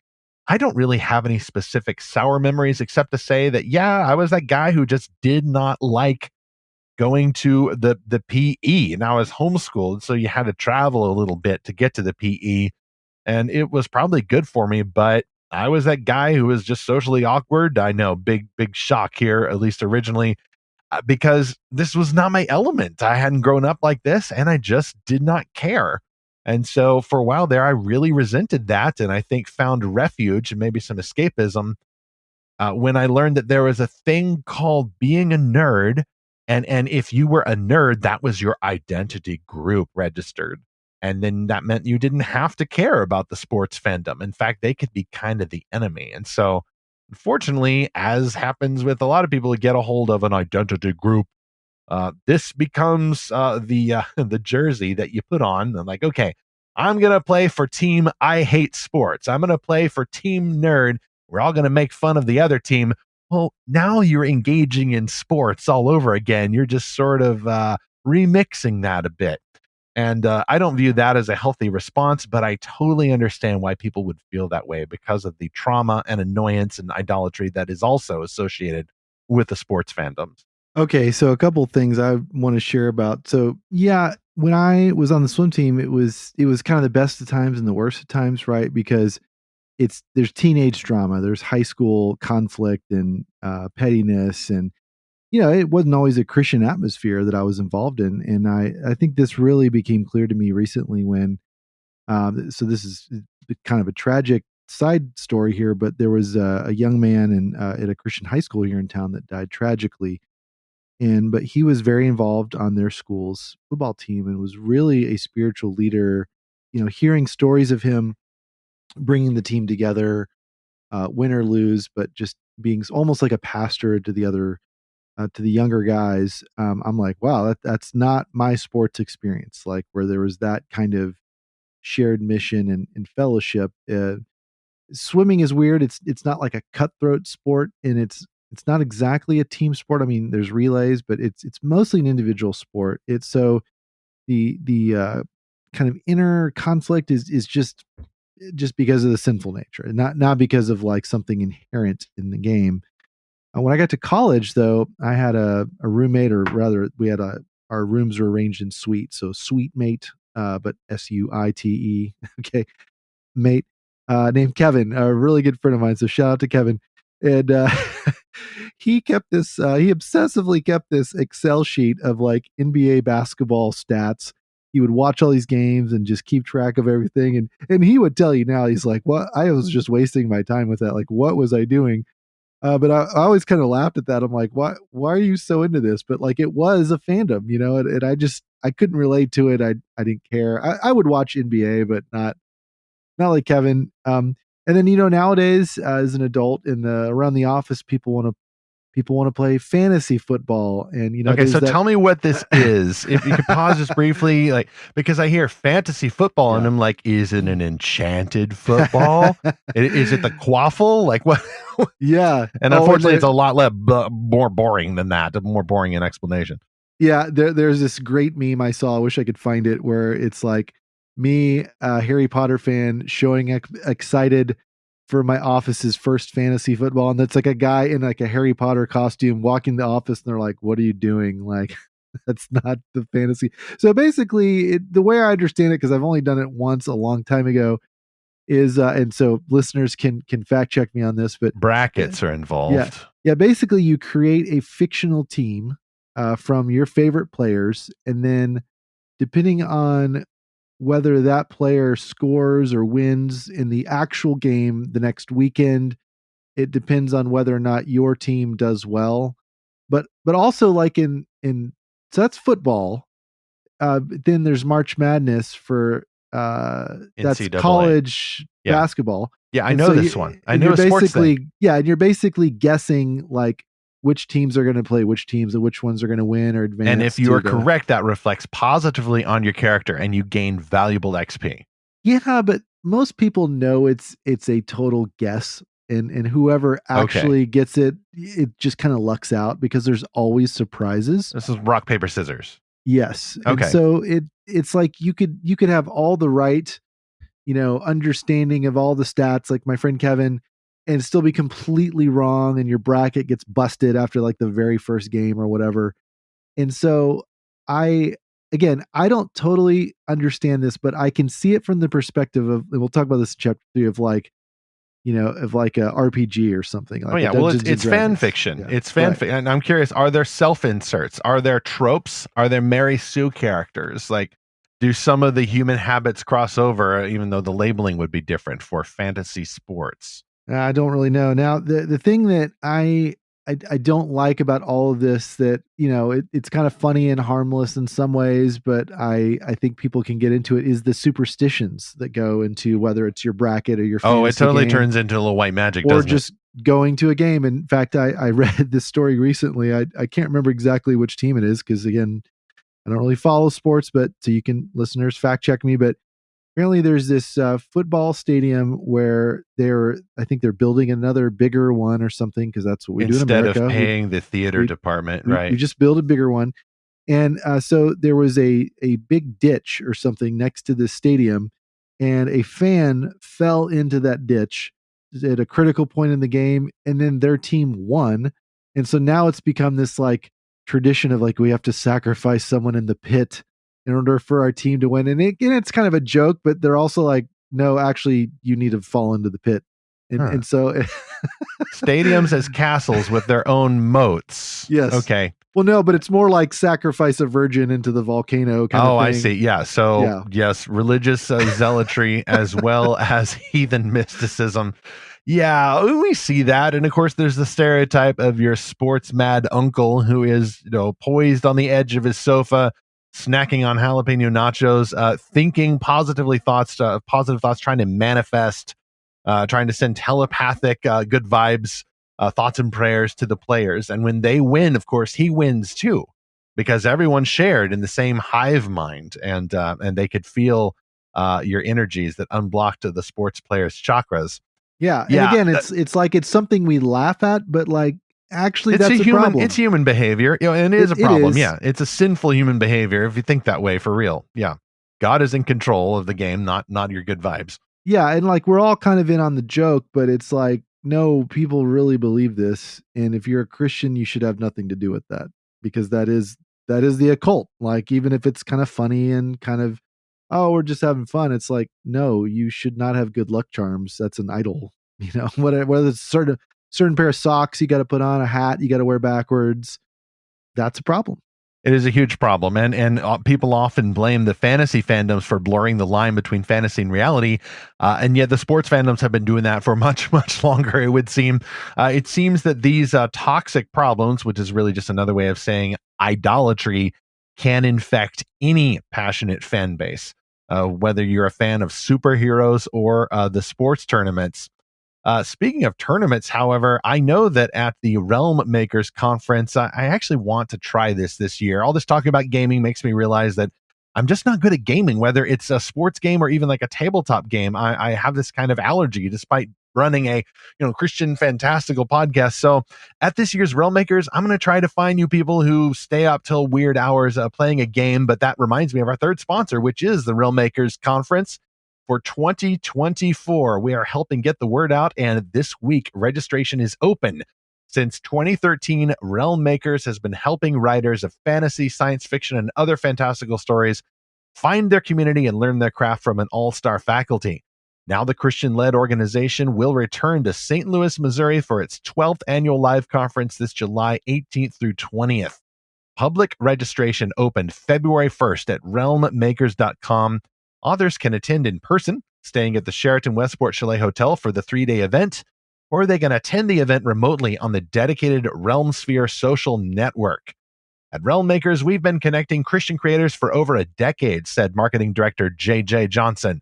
I don't really have any specific sour memories except to say that, yeah, I was that guy who just did not like going to the PE, and I was homeschooled, so you had to travel a little bit to get to the PE, and it was probably good for me, but I was that guy who was just socially awkward. I know, big shock here, at least originally, because this was not my element. I hadn't grown up like this, and I just did not care. And so for a while there, I really resented that, and I think found refuge and maybe some escapism when I learned that there was a thing called being a nerd, and if you were a nerd, that was your identity group registered, and then that meant you didn't have to care about the sports fandom. In fact, they could be kind of the enemy. And so, unfortunately, as happens with a lot of people who get a hold of an identity group, this becomes the the jersey that you put on. And like, okay, I'm gonna play for team I hate sports. I'm gonna play for team nerd. We're all gonna make fun of the other team. Well, now you're engaging in sports all over again. You're just sort of remixing that a bit. And I don't view that as a healthy response, but I totally understand why people would feel that way because of the trauma and annoyance and idolatry that is also associated with the sports fandoms. Okay, so a couple things I want to share about. So yeah, when I was on the swim team, it was kind of the best of times and the worst of times, right? Because there's teenage drama, there's high school conflict and pettiness, and it wasn't always a Christian atmosphere that I was involved in. And I think this really became clear to me recently when so this is kind of a tragic side story here, but there was a young man at a Christian high school here in town that died tragically. But he was very involved on their school's football team and was really a spiritual leader. Hearing stories of him bringing the team together, win or lose, but just being almost like a pastor to the other to the younger guys. I'm like, wow, that's not my sports experience. Like, where there was that kind of shared mission and fellowship. Swimming is weird. It's not like a cutthroat sport, and it's not exactly a team sport. I mean, there's relays, but it's mostly an individual sport. It's so the kind of inner conflict is just because of the sinful nature, and not because of like something inherent in the game. When I got to college, though, I had a roommate, or rather, our rooms were arranged in suites, so suite mate, but SUITE, okay, mate, named Kevin, a really good friend of mine. So shout out to Kevin. And he kept this, he obsessively kept this Excel sheet of like NBA basketball stats. He would watch all these games and just keep track of everything. And he would tell you now, he's like, "What? I was just wasting my time with that. Like, what was I doing?" But I always kind of laughed at that. I'm like, why are you so into this? But like, it was a fandom, and I couldn't relate to it. I didn't care. I would watch NBA, but not like Kevin. And then, nowadays, as an adult around the office, people want to people want to play fantasy football, and Okay, so tell me what this is. If you could pause just briefly, like, because I hear fantasy football and I'm like, is it an enchanted football? Is it the quaffle? Like what? Yeah. And unfortunately, it's a lot more boring than that. More boring in explanation. Yeah, there's this great meme I saw. I wish I could find it, where it's like me, a Harry Potter fan, showing excited for my office's first fantasy football, and that's like a guy in like a Harry Potter costume walking the office, and they're like, "What are you doing?" Like, that's not the fantasy. So basically, the way I understand it, because I've only done it once a long time ago, is and so listeners can fact check me on this, but brackets are involved. Yeah. Basically, you create a fictional team from your favorite players, and then depending on whether that player scores or wins in the actual game the next weekend, it depends on whether or not your team does well. But also, like in so that's football. Then there's March Madness for that's NCAA. college basketball. Yeah, I know this one. I know sports thing. Yeah, and you're basically guessing like which teams are going to play which teams and which ones are going to win or advance. And if you are correct, that reflects positively on your character and you gain valuable XP. Yeah, but most people know it's a total guess, and whoever actually gets it just kind of lucks out because there's always surprises. This is rock, paper, scissors. Yes. Okay. And so it's like you could have all the right, understanding of all the stats, like my friend Kevin, and still be completely wrong, and your bracket gets busted after like the very first game or whatever. And so I don't totally understand this, but I can see it from the perspective of, and we'll talk about this in chapter 3, of like, of like a RPG or something. Like well, it's fan fiction. Yeah. It's fan fiction. And I'm curious, are there self-inserts? Are there tropes? Are there Mary Sue characters? Like, do some of the human habits cross over, even though the labeling would be different for fantasy sports? I don't really know. Now, the thing that I don't like about all of this, that, it's kind of funny and harmless in some ways, but I think people can get into it, is the superstitions that go into whether it's your bracket or your fantasy it totally game, turns into a little white magic, or doesn't just it? Going to a game. In fact, I read this story recently. I can't remember exactly which team it is, because again, I don't really follow sports, but so you can, listeners, fact check me, but apparently there's this football stadium where I think they're building another bigger one or something, because that's what we do in America. Instead of paying the theater department, right? You just build a bigger one. And so there was a big ditch or something next to the stadium, and a fan fell into that ditch at a critical point in the game, and then their team won. And so now it's become this like tradition of like, we have to sacrifice someone in the pit in order for our team to win. And it's kind of a joke, but they're also like, no, actually you need to fall into the pit. And so stadiums as castles with their own moats. Yes. Okay. Well, no, but it's more like sacrifice a virgin into the volcano kind of thing. I see. Yeah. So yes, religious zealotry as well as heathen mysticism. Yeah, we see that. And of course, there's the stereotype of your sports mad uncle who is, poised on the edge of his sofa, snacking on jalapeno nachos, thinking positive thoughts, trying to manifest, trying to send telepathic good vibes, thoughts and prayers to the players. And when they win, of course, he wins too, because everyone shared in the same hive mind, and they could feel your energies that unblocked the sports players' chakras. Yeah. And again, it's like, it's something we laugh at, but like, actually, that's a problem. It's human behavior, and it is a problem. Yeah, it's a sinful human behavior if you think that way for real. Yeah, God is in control of the game, not your good vibes. Yeah, and like, we're all kind of in on the joke, but it's like, no, people really believe this, and if you're a Christian, you should have nothing to do with that, because that is the occult. Like, even if it's kind of funny and kind of, oh, we're just having fun, it's like, no, you should not have good luck charms. That's an idol. Whether it's certain pair of socks you got to put on, a hat you got to wear backwards, that's a problem. It is a huge problem, and people often blame the fantasy fandoms for blurring the line between fantasy and reality, and yet the sports fandoms have been doing that for much, much longer, it would seem. It seems that these toxic problems, which is really just another way of saying idolatry, can infect any passionate fan base, whether you're a fan of superheroes or the sports tournaments. Speaking of tournaments, however, I know that at the Realm Makers Conference, I actually want to try this year. All this talking about gaming makes me realize that I'm just not good at gaming, whether it's a sports game or even like a tabletop game. I have this kind of allergy despite running a Christian fantastical podcast. So at this year's Realm Makers, I'm going to try to find you people who stay up till weird hours playing a game. But that reminds me of our third sponsor, which is the Realm Makers Conference. For 2024, we are helping get the word out, and this week registration is open. Since 2013, Realm Makers has been helping writers of fantasy, science fiction, and other fantastical stories find their community and learn their craft from an all-star faculty. Now the Christian-led organization will return to St. Louis, Missouri for its 12th annual live conference this July 18th through 20th. Public registration opened February 1st at realmmakers.com. Authors can attend in person, staying at the Sheraton Westport Chalet Hotel for the 3-day event, or they can attend the event remotely on the dedicated Realm Sphere social network. At Realm Makers, we've been connecting Christian creators for over a decade, said marketing director J.J. Johnson.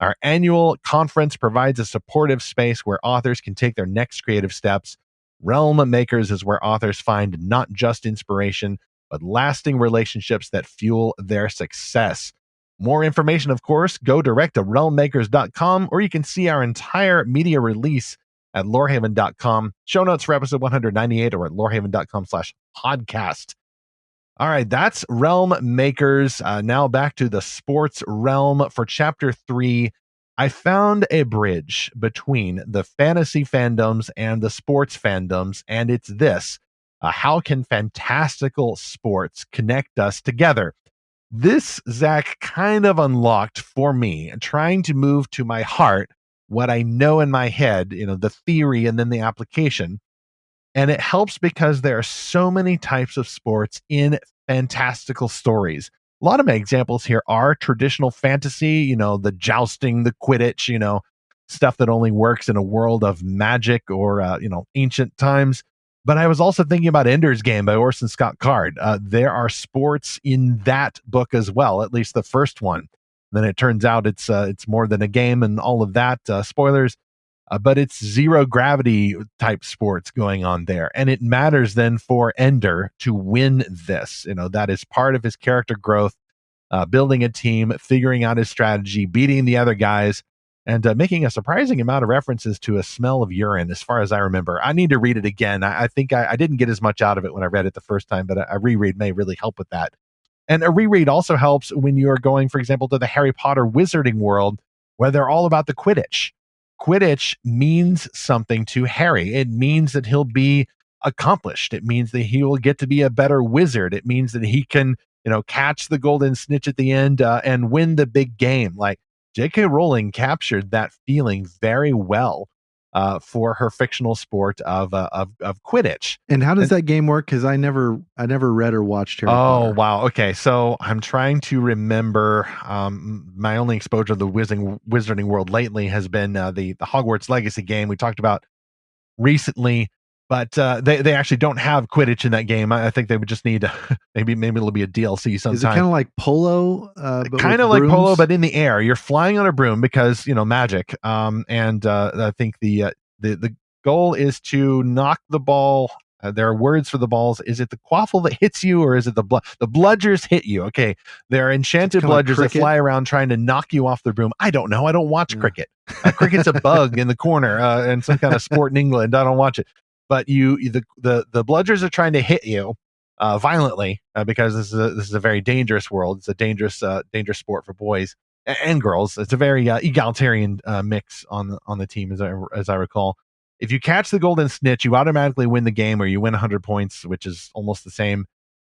Our annual conference provides a supportive space where authors can take their next creative steps. Realm Makers is where authors find not just inspiration, but lasting relationships that fuel their success. More information, of course, go direct to realmmakers.com, or you can see our entire media release at lorehaven.com. Show notes for episode 198 or at lorehaven.com/podcast. All right, that's Realm Makers. Now back to the sports realm. For chapter 3, I found a bridge between the fantasy fandoms and the sports fandoms, and it's this. How can fantastical sports connect us together? This, Zach, kind of unlocked for me, trying to move to my heart what I know in my head, the theory and then the application. And it helps because there are so many types of sports in fantastical stories. A lot of my examples here are traditional fantasy, the jousting, the Quidditch, stuff that only works in a world of magic or, ancient times. But I was also thinking about Ender's Game by Orson Scott Card. There are sports in that book as well, at least the first one. Then it turns out it's more than a game and all of that. Spoilers, but it's zero gravity type sports going on there, and it matters then for Ender to win this. That is part of his character growth, building a team, figuring out his strategy, beating the other guys. And making a surprising amount of references to a smell of urine, as far as I remember. I need to read it again. I think I didn't get as much out of it when I read it the first time, but a reread may really help with that. And a reread also helps when you're going, for example, to the Harry Potter wizarding world, where they're all about the Quidditch. Quidditch means something to Harry. It means that he'll be accomplished. It means that he will get to be a better wizard. It means that he can, catch the golden snitch at the end and win the big game. Like, J.K. Rowling captured that feeling very well for her fictional sport of Quidditch. And how does that game work? Because I never read or watched Harry Potter. Oh, wow. Okay, so I'm trying to remember. My only exposure to the wizarding world lately has been the Hogwarts Legacy game we talked about recently. But they actually don't have Quidditch in that game. I think they would just need maybe it'll be a DLC sometime. Is it kind of like polo? Kind of like polo, but in the air. You're flying on a broom because magic. And I think the goal is to knock the ball. There are words for the balls. Is it the quaffle that hits you, or is it the bludgers hit you? Okay, they're enchanted bludgers that fly around trying to knock you off the broom. I don't know. I don't watch cricket. Cricket's a bug in the corner and some kind of sport in England. I don't watch it. But the bludgers are trying to hit you violently because this is a very dangerous world. It's a dangerous sport for boys and girls. It's a very egalitarian mix on the team, as I recall. If you catch the golden snitch, you automatically win the game, or you win 100 points, which is almost the same.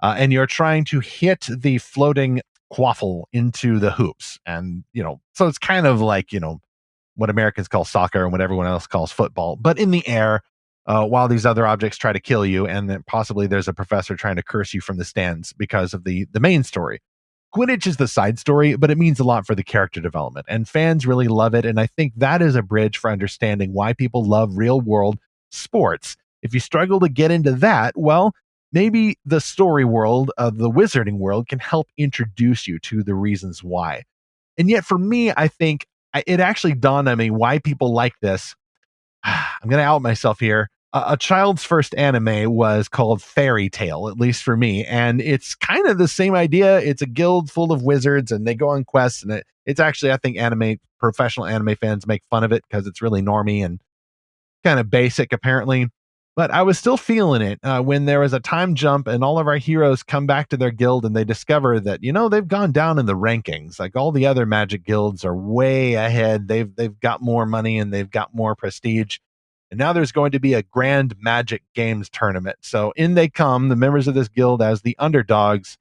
And you're trying to hit the floating quaffle into the hoops, and so it's kind of like what Americans call soccer and what everyone else calls football, but in the air. While these other objects try to kill you, and then possibly there's a professor trying to curse you from the stands because of the main story. Quidditch is the side story, but it means a lot for the character development, and fans really love it, and I think that is a bridge for understanding why people love real-world sports. If you struggle to get into that, well, maybe the story world of the wizarding world can help introduce you to the reasons why. And yet for me, I think it actually dawned on me why people like this. I'm going to out myself here. A child's first anime was called Fairy Tale, at least for me. And it's kind of the same idea. It's a guild full of wizards and they go on quests. And it's actually, I think professional anime fans make fun of it because it's really normy and kind of basic, apparently. But I was still feeling it when there was a time jump and all of our heroes come back to their guild and they discover that, they've gone down in the rankings. Like all the other magic guilds are way ahead. They've got more money and they've got more prestige. And now there's going to be a grand magic games tournament. So in they come, the members of this guild as the underdogs.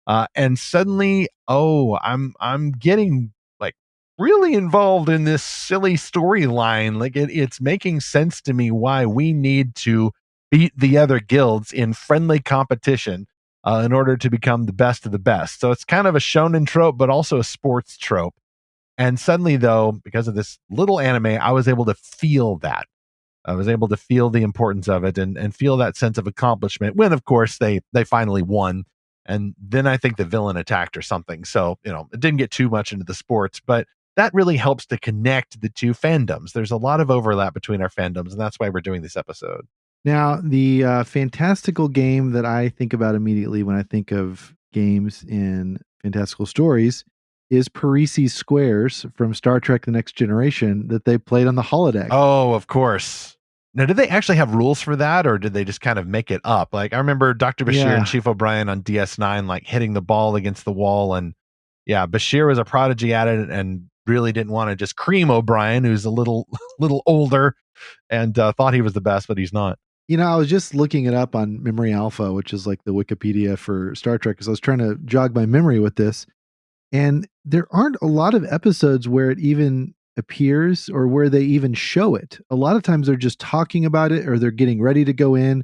And suddenly, I'm getting like really involved in this silly storyline. Like it's making sense to me why we need to beat the other guilds in friendly competition in order to become the best of the best. So it's kind of a shonen trope, but also a sports trope. And suddenly, though, because of this little anime, I was able to feel that. I was able to feel the importance of it and feel that sense of accomplishment when, of course, they finally won. And then I think the villain attacked or something. So, it didn't get too much into the sports, but that really helps to connect the two fandoms. There's a lot of overlap between our fandoms, and that's why we're doing this episode. Now, the fantastical game that I think about immediately when I think of games in fantastical stories is Parisi's Squares from Star Trek The Next Generation that they played on the holodeck. Oh, of course. Now, did they actually have rules for that, or did they just kind of make it up? Like, I remember Dr. Bashir and Chief O'Brien on DS9, like hitting the ball against the wall. And yeah, Bashir was a prodigy at it and really didn't want to just cream O'Brien, who's a little older and thought he was the best, but he's not. I was just looking it up on Memory Alpha, which is like the Wikipedia for Star Trek, because I was trying to jog my memory with this. And there aren't a lot of episodes where it even appears or where they even show it. A lot of times they're just talking about it, or they're getting ready to go in,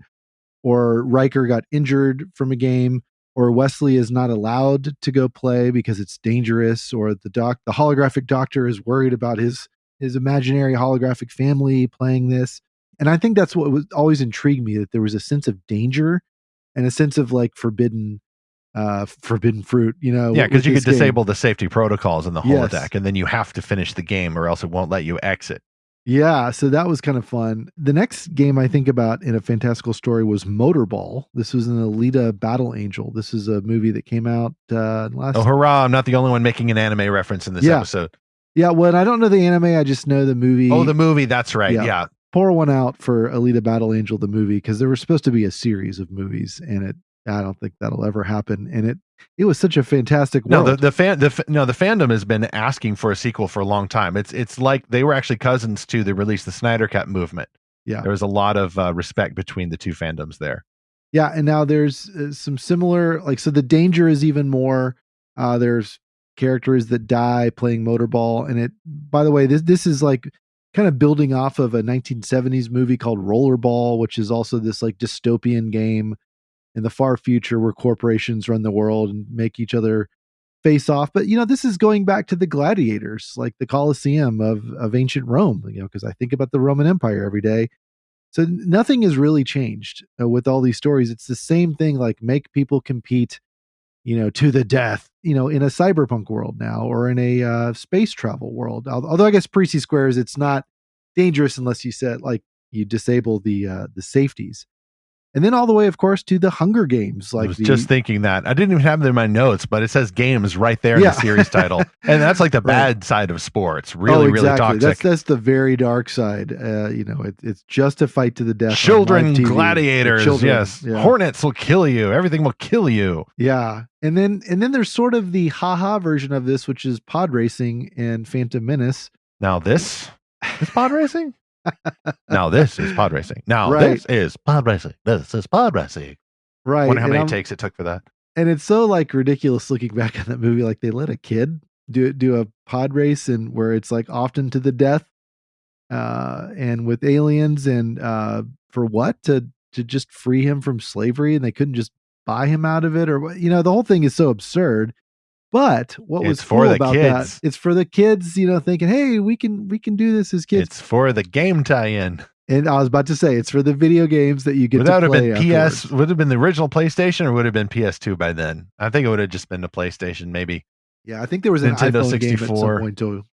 or Riker got injured from a game, or Wesley is not allowed to go play because it's dangerous, or the holographic doctor is worried about his imaginary holographic family playing this. And I think that's what was always intrigued me, that there was a sense of danger and a sense of like forbidden fruit, Yeah, because you could disable the safety protocols in the holodeck, and then you have to finish the game or else it won't let you exit. Yeah, so that was kind of fun. The next game I think about in a fantastical story was Motorball. This was an Alita Battle Angel. This is a movie that came out last... Oh, hurrah, I'm not the only one making an anime reference in this episode. Yeah, well, I don't know the anime, I just know the movie. Oh, the movie, that's right, yeah. Pour one out for Alita Battle Angel, the movie, because there was supposed to be a series of movies, and I don't think that'll ever happen. And it was such a fantastic world. No, the fandom has been asking for a sequel for a long time. It's like they were actually cousins to the release the Snyder Cut movement. Yeah, there was a lot of respect between the two fandoms there. Yeah, and now there's some similar, so the danger is even more. There's characters that die playing Motorball, and by the way, this is like kind of building off of a 1970s movie called Rollerball, which is also this like dystopian game in the far future where corporations run the world and make each other face off. But, this is going back to the gladiators, like the Colosseum of ancient Rome, because I think about the Roman Empire every day. So nothing has really changed with all these stories. It's the same thing, like make people compete, to the death, in a cyberpunk world now, or in a space travel world. Although I guess Parisi Squares, it's not dangerous unless you you disable the safeties. And then all the way, of course, to the Hunger Games. I was just thinking that. I didn't even have them in my notes, but it says games right there in the series title. And that's like the bad side of sports. Really, really toxic. That's the very dark side. It's just a fight to the death. Children gladiators. Children, yes. Yeah. Hornets will kill you. Everything will kill you. Yeah. And then there's sort of the haha version of this, which is pod racing and Phantom Menace. Now this is pod racing? Now this is pod racing. Now this is pod racing. This is pod racing. Right. I wonder how many takes it took for that. And it's so ridiculous looking back on that movie. Like they let a kid do a pod race and where it's like often to the death, and with aliens, and for what? To just free him from slavery, and they couldn't just buy him out of it, or what? The whole thing is so absurd. But what was cool about that? It's for the kids, thinking, "Hey, we can do this as kids." It's for the game tie-in. And I was about to say, it's for the video games that you get to play. Would it have been the original PlayStation, or would it have been PS2 by then? I think it would have just been the PlayStation, maybe. Yeah, I think there was an Nintendo iPhone 64 game at some point too.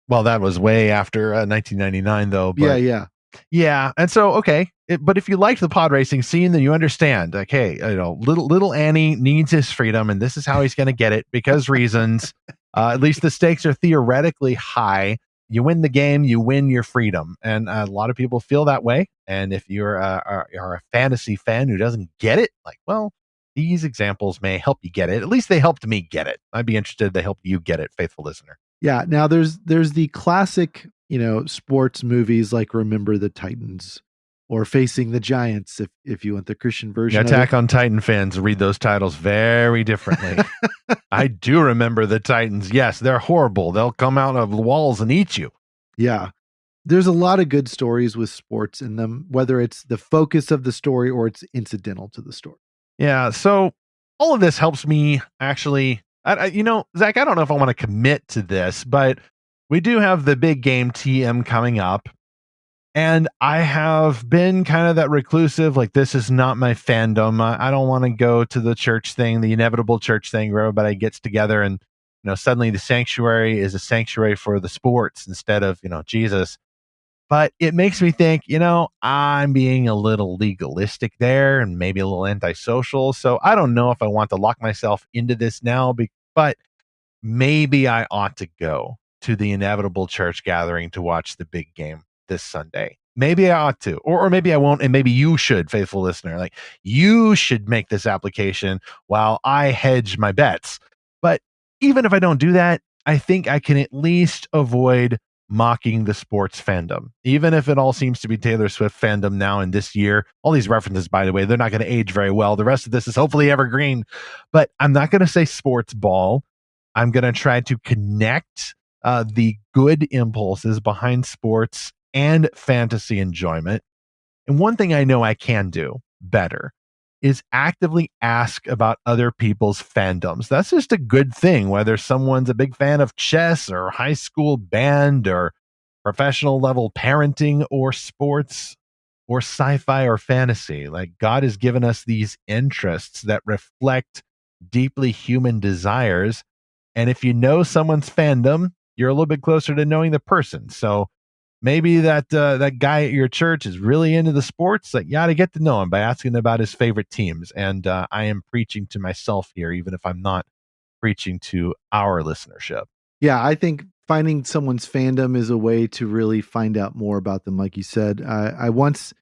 Well, that was way after 1999, though. But yeah. Yeah, and so okay, but if you liked the pod racing scene, then you understand. Like, hey, little Annie needs his freedom, and this is how he's going to get it because reasons. At least the stakes are theoretically high. You win the game, you win your freedom, and a lot of people feel that way. And if are a fantasy fan who doesn't get it, like, well, these examples may help you get it. At least they helped me get it. I'd be interested if they help you get it, faithful listener. Yeah. Now there's the classic, sports movies like Remember the Titans or Facing the Giants, if you want the Christian version of Attack it. on Titan fans read those titles very differently. I do remember the Titans. Yes, they're horrible. They'll come out of the walls and eat you. Yeah. There's a lot of good stories with sports in them, whether it's the focus of the story or it's incidental to the story. Yeah. So all of this helps me actually. Zach, I don't know if I want to commit to this, but we do have the big game TM coming up. And I have been kind of that reclusive, like, this is not my fandom. I don't want to go to the church thing, the inevitable church thing where everybody gets together and, suddenly the sanctuary is a sanctuary for the sports instead of, Jesus. But it makes me think, I'm being a little legalistic there and maybe a little antisocial. So I don't know if I want to lock myself into this now, but maybe I ought to go to the inevitable church gathering to watch the big game this Sunday. Maybe I ought to, or maybe I won't. And maybe you should, faithful listener, like, you should make this application while I hedge my bets. But even if I don't do that, I think I can at least avoid mocking the sports fandom, even if it all seems to be Taylor Swift fandom now in this year. All these references, by the way, they're not going to age very well. The rest of this is hopefully evergreen, but I'm not going to say sports ball. I'm going to try to connect the good impulses behind sports and fantasy enjoyment. And one thing I know I can do better is actively ask about other people's fandoms. That's just a good thing, whether someone's a big fan of chess or high school band or professional level parenting or sports or sci-fi or fantasy. Like, God has given us these interests that reflect deeply human desires. And if you know someone's fandom, you're a little bit closer to knowing the person. So maybe that guy at your church is really into the sports. Like, you ought to get to know him by asking about his favorite teams. And I am preaching to myself here, even if I'm not preaching to our listenership. Yeah, I think finding someone's fandom is a way to really find out more about them. Like you said, I once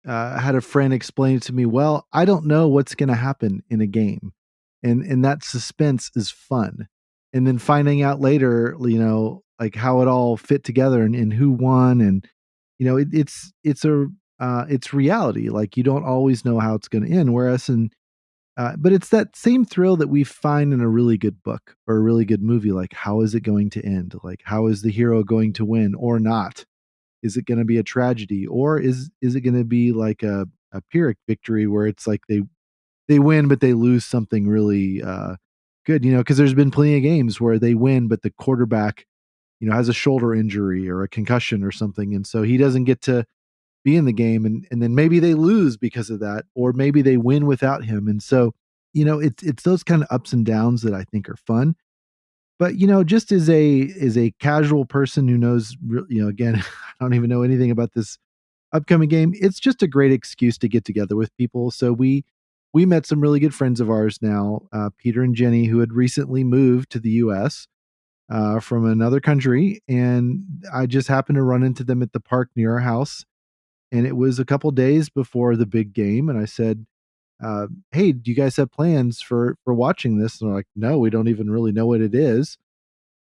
had a friend explain it to me. Well, I don't know what's going to happen in a game, and that suspense is fun. And then finding out later, like how it all fit together and who won, and it's reality. Like, you don't always know how it's going to end. Whereas but it's that same thrill that we find in a really good book or a really good movie. Like, how is it going to end? Like, how is the hero going to win or not? Is it going to be a tragedy, or is it going to be like a Pyrrhic victory where it's like they win but they lose something really good? Because there's been plenty of games where they win but the quarterback has a shoulder injury or a concussion or something, and so he doesn't get to be in the game, and then maybe they lose because of that, or maybe they win without him. And so it's those kind of ups and downs that I think are fun. But just as a casual person who knows, again, I don't even know anything about this upcoming game, it's just a great excuse to get together with people. So we met some really good friends of ours now, Peter and Jenny, who had recently moved to the US from another country, and I just happened to run into them at the park near our house. And it was a couple days before the big game, and I said, "Hey, do you guys have plans for watching this?" And they're like, "No, we don't even really know what it is."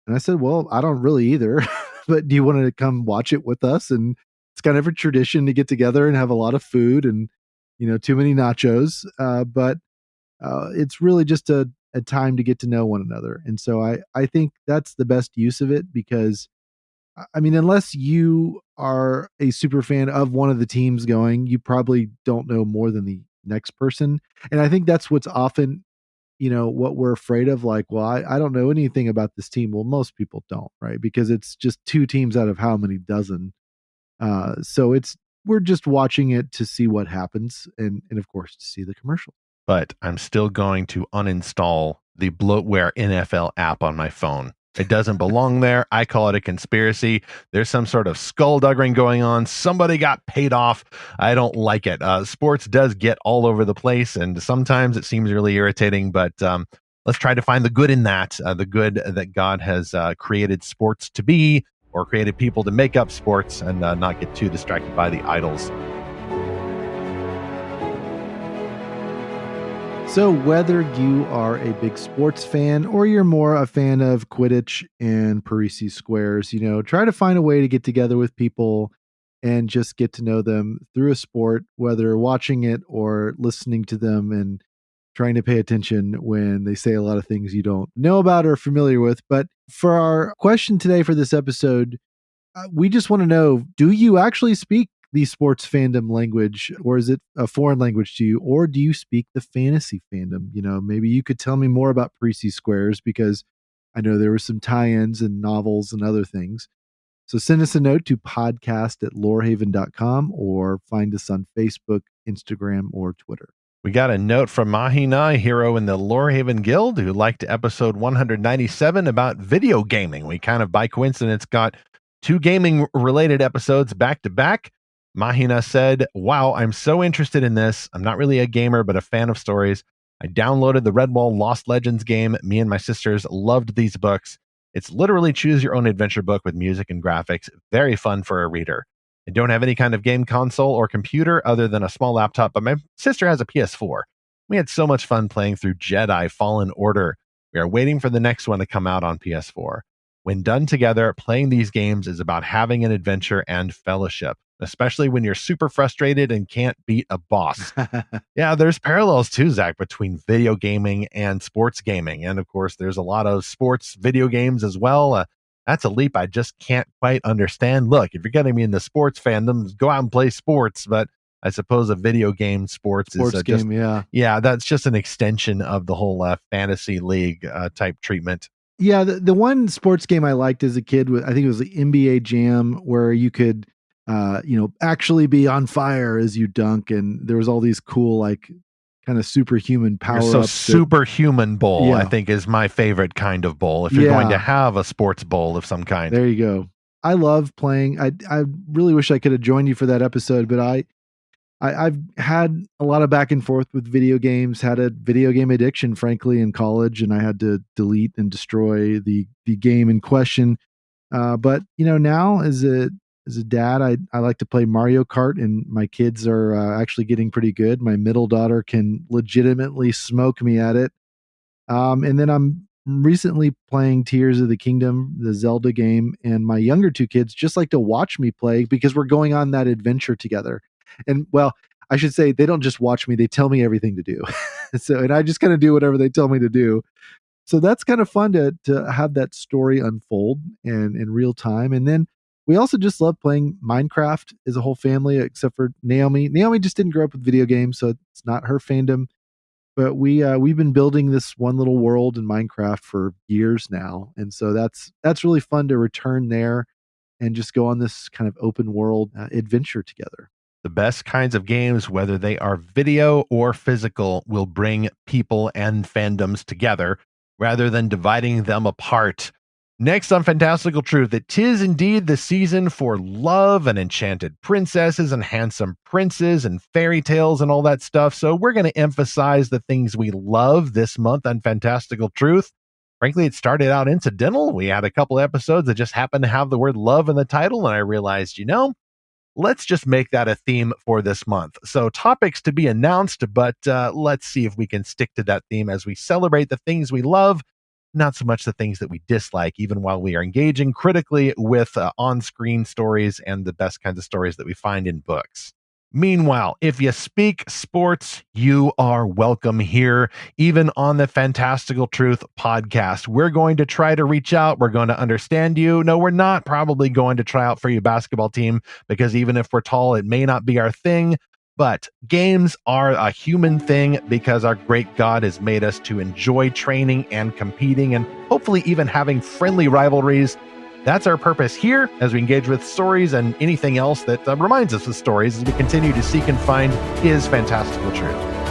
And I said, "Well, I don't really either, but do you want to come watch it with us?" And it's kind of a tradition to get together and have a lot of food and too many nachos, but it's really just a time to get to know one another. And so I think that's the best use of it, because I mean, unless you are a super fan of one of the teams going, you probably don't know more than the next person. And I think that's what's often, what we're afraid of. Like, well, I don't know anything about this team. Well, most people don't, right? Because it's just two teams out of how many dozen. So we're just watching it to see what happens, and of course to see the commercial. But I'm still going to uninstall the bloatware NFL app on my phone. It doesn't belong there. I call it a conspiracy. There's some sort of skullduggery going on. Somebody got paid off. I don't like it. Sports does get all over the place, and sometimes it seems really irritating, but let's try to find the good in that, the good that God has created sports to be, or created people to make up sports, and not get too distracted by the idols. So whether you are a big sports fan or you're more a fan of Quidditch and Parisi squares, try to find a way to get together with people and just get to know them through a sport, whether watching it or listening to them and trying to pay attention when they say a lot of things you don't know about or familiar with. But for our question today for this episode, we just want to know, do you actually speak the sports fandom language, or is it a foreign language to you, or do you speak the fantasy fandom? Maybe you could tell me more about Parisi squares, because I know there were some tie-ins and novels and other things. So send us a note to podcast@lorehaven.com or find us on Facebook, Instagram, or Twitter. We got a note from Mahina, hero in the Lorehaven Guild, who liked episode 197 about video gaming. We kind of, by coincidence, got 2 gaming-related episodes back to back. Mahina said, "Wow, I'm so interested in this. I'm not really a gamer, but a fan of stories. I downloaded the Redwall Lost Legends game. Me and my sisters loved these books. It's literally choose your own adventure book with music and graphics. Very fun for a reader. I don't have any kind of game console or computer other than a small laptop, but my sister has a PS4. We had so much fun playing through Jedi Fallen Order. We are waiting for the next one to come out on PS4. When done together, playing these games is about having an adventure and fellowship, especially when you're super frustrated and can't beat a boss." Yeah, there's parallels too, Zach, between video gaming and sports gaming. And of course, there's a lot of sports video games as well. That's a leap I just can't quite understand. Look, if you're getting me into sports fandoms, go out and play sports. But I suppose a video game sports is game, just, yeah, that's just an extension of the whole fantasy league type treatment. Yeah, the one sports game I liked as a kid, I think it was the NBA Jam, where you could actually be on fire as you dunk, and there was all these cool, like, kind of superhuman power-ups. So Superhuman Bowl, I think, is my favorite kind of bowl, if you're going to have a sports bowl of some kind. There you go. I love playing. I really wish I could have joined you for that episode, but I've had a lot of back and forth with video games, had a video game addiction, frankly, in college, and I had to delete and destroy the game in question. But, now as a dad, I like to play Mario Kart, and my kids are actually getting pretty good. My middle daughter can legitimately smoke me at it. And then I'm recently playing Tears of the Kingdom, the Zelda game, and my younger 2 kids just like to watch me play because we're going on that adventure together. And, well, I should say they don't just watch me, they tell me everything to do. And I just kind of do whatever they tell me to do. So that's kind of fun to have that story unfold and in real time. And then we also just love playing Minecraft as a whole family, except for Naomi. Naomi just didn't grow up with video games, so it's not her fandom. But we've been building this one little world in Minecraft for years now. And so that's really fun to return there and just go on this kind of open world adventure together. The best kinds of games, whether they are video or physical, will bring people and fandoms together rather than dividing them apart. Next on Fantastical Truth, it 'tis indeed the season for love and enchanted princesses and handsome princes and fairy tales and all that stuff. So we're going to emphasize the things we love this month on Fantastical Truth. Frankly, it started out incidental. We had a couple episodes that just happened to have the word love in the title, and I realized, let's just make that a theme for this month. So topics to be announced, but let's see if we can stick to that theme as we celebrate the things we love, not so much the things that we dislike, even while we are engaging critically with on-screen stories and the best kinds of stories that we find in books. Meanwhile, if you speak sports, you are welcome here, even on the Fantastical Truth podcast. We're going to try to reach out. We're going to understand you. No, we're not probably going to try out for your basketball team, because even if we're tall, it may not be our thing. But games are a human thing because our great God has made us to enjoy training and competing and hopefully even having friendly rivalries. That's our purpose here as we engage with stories and anything else that reminds us of stories as we continue to seek and find His fantastical truth.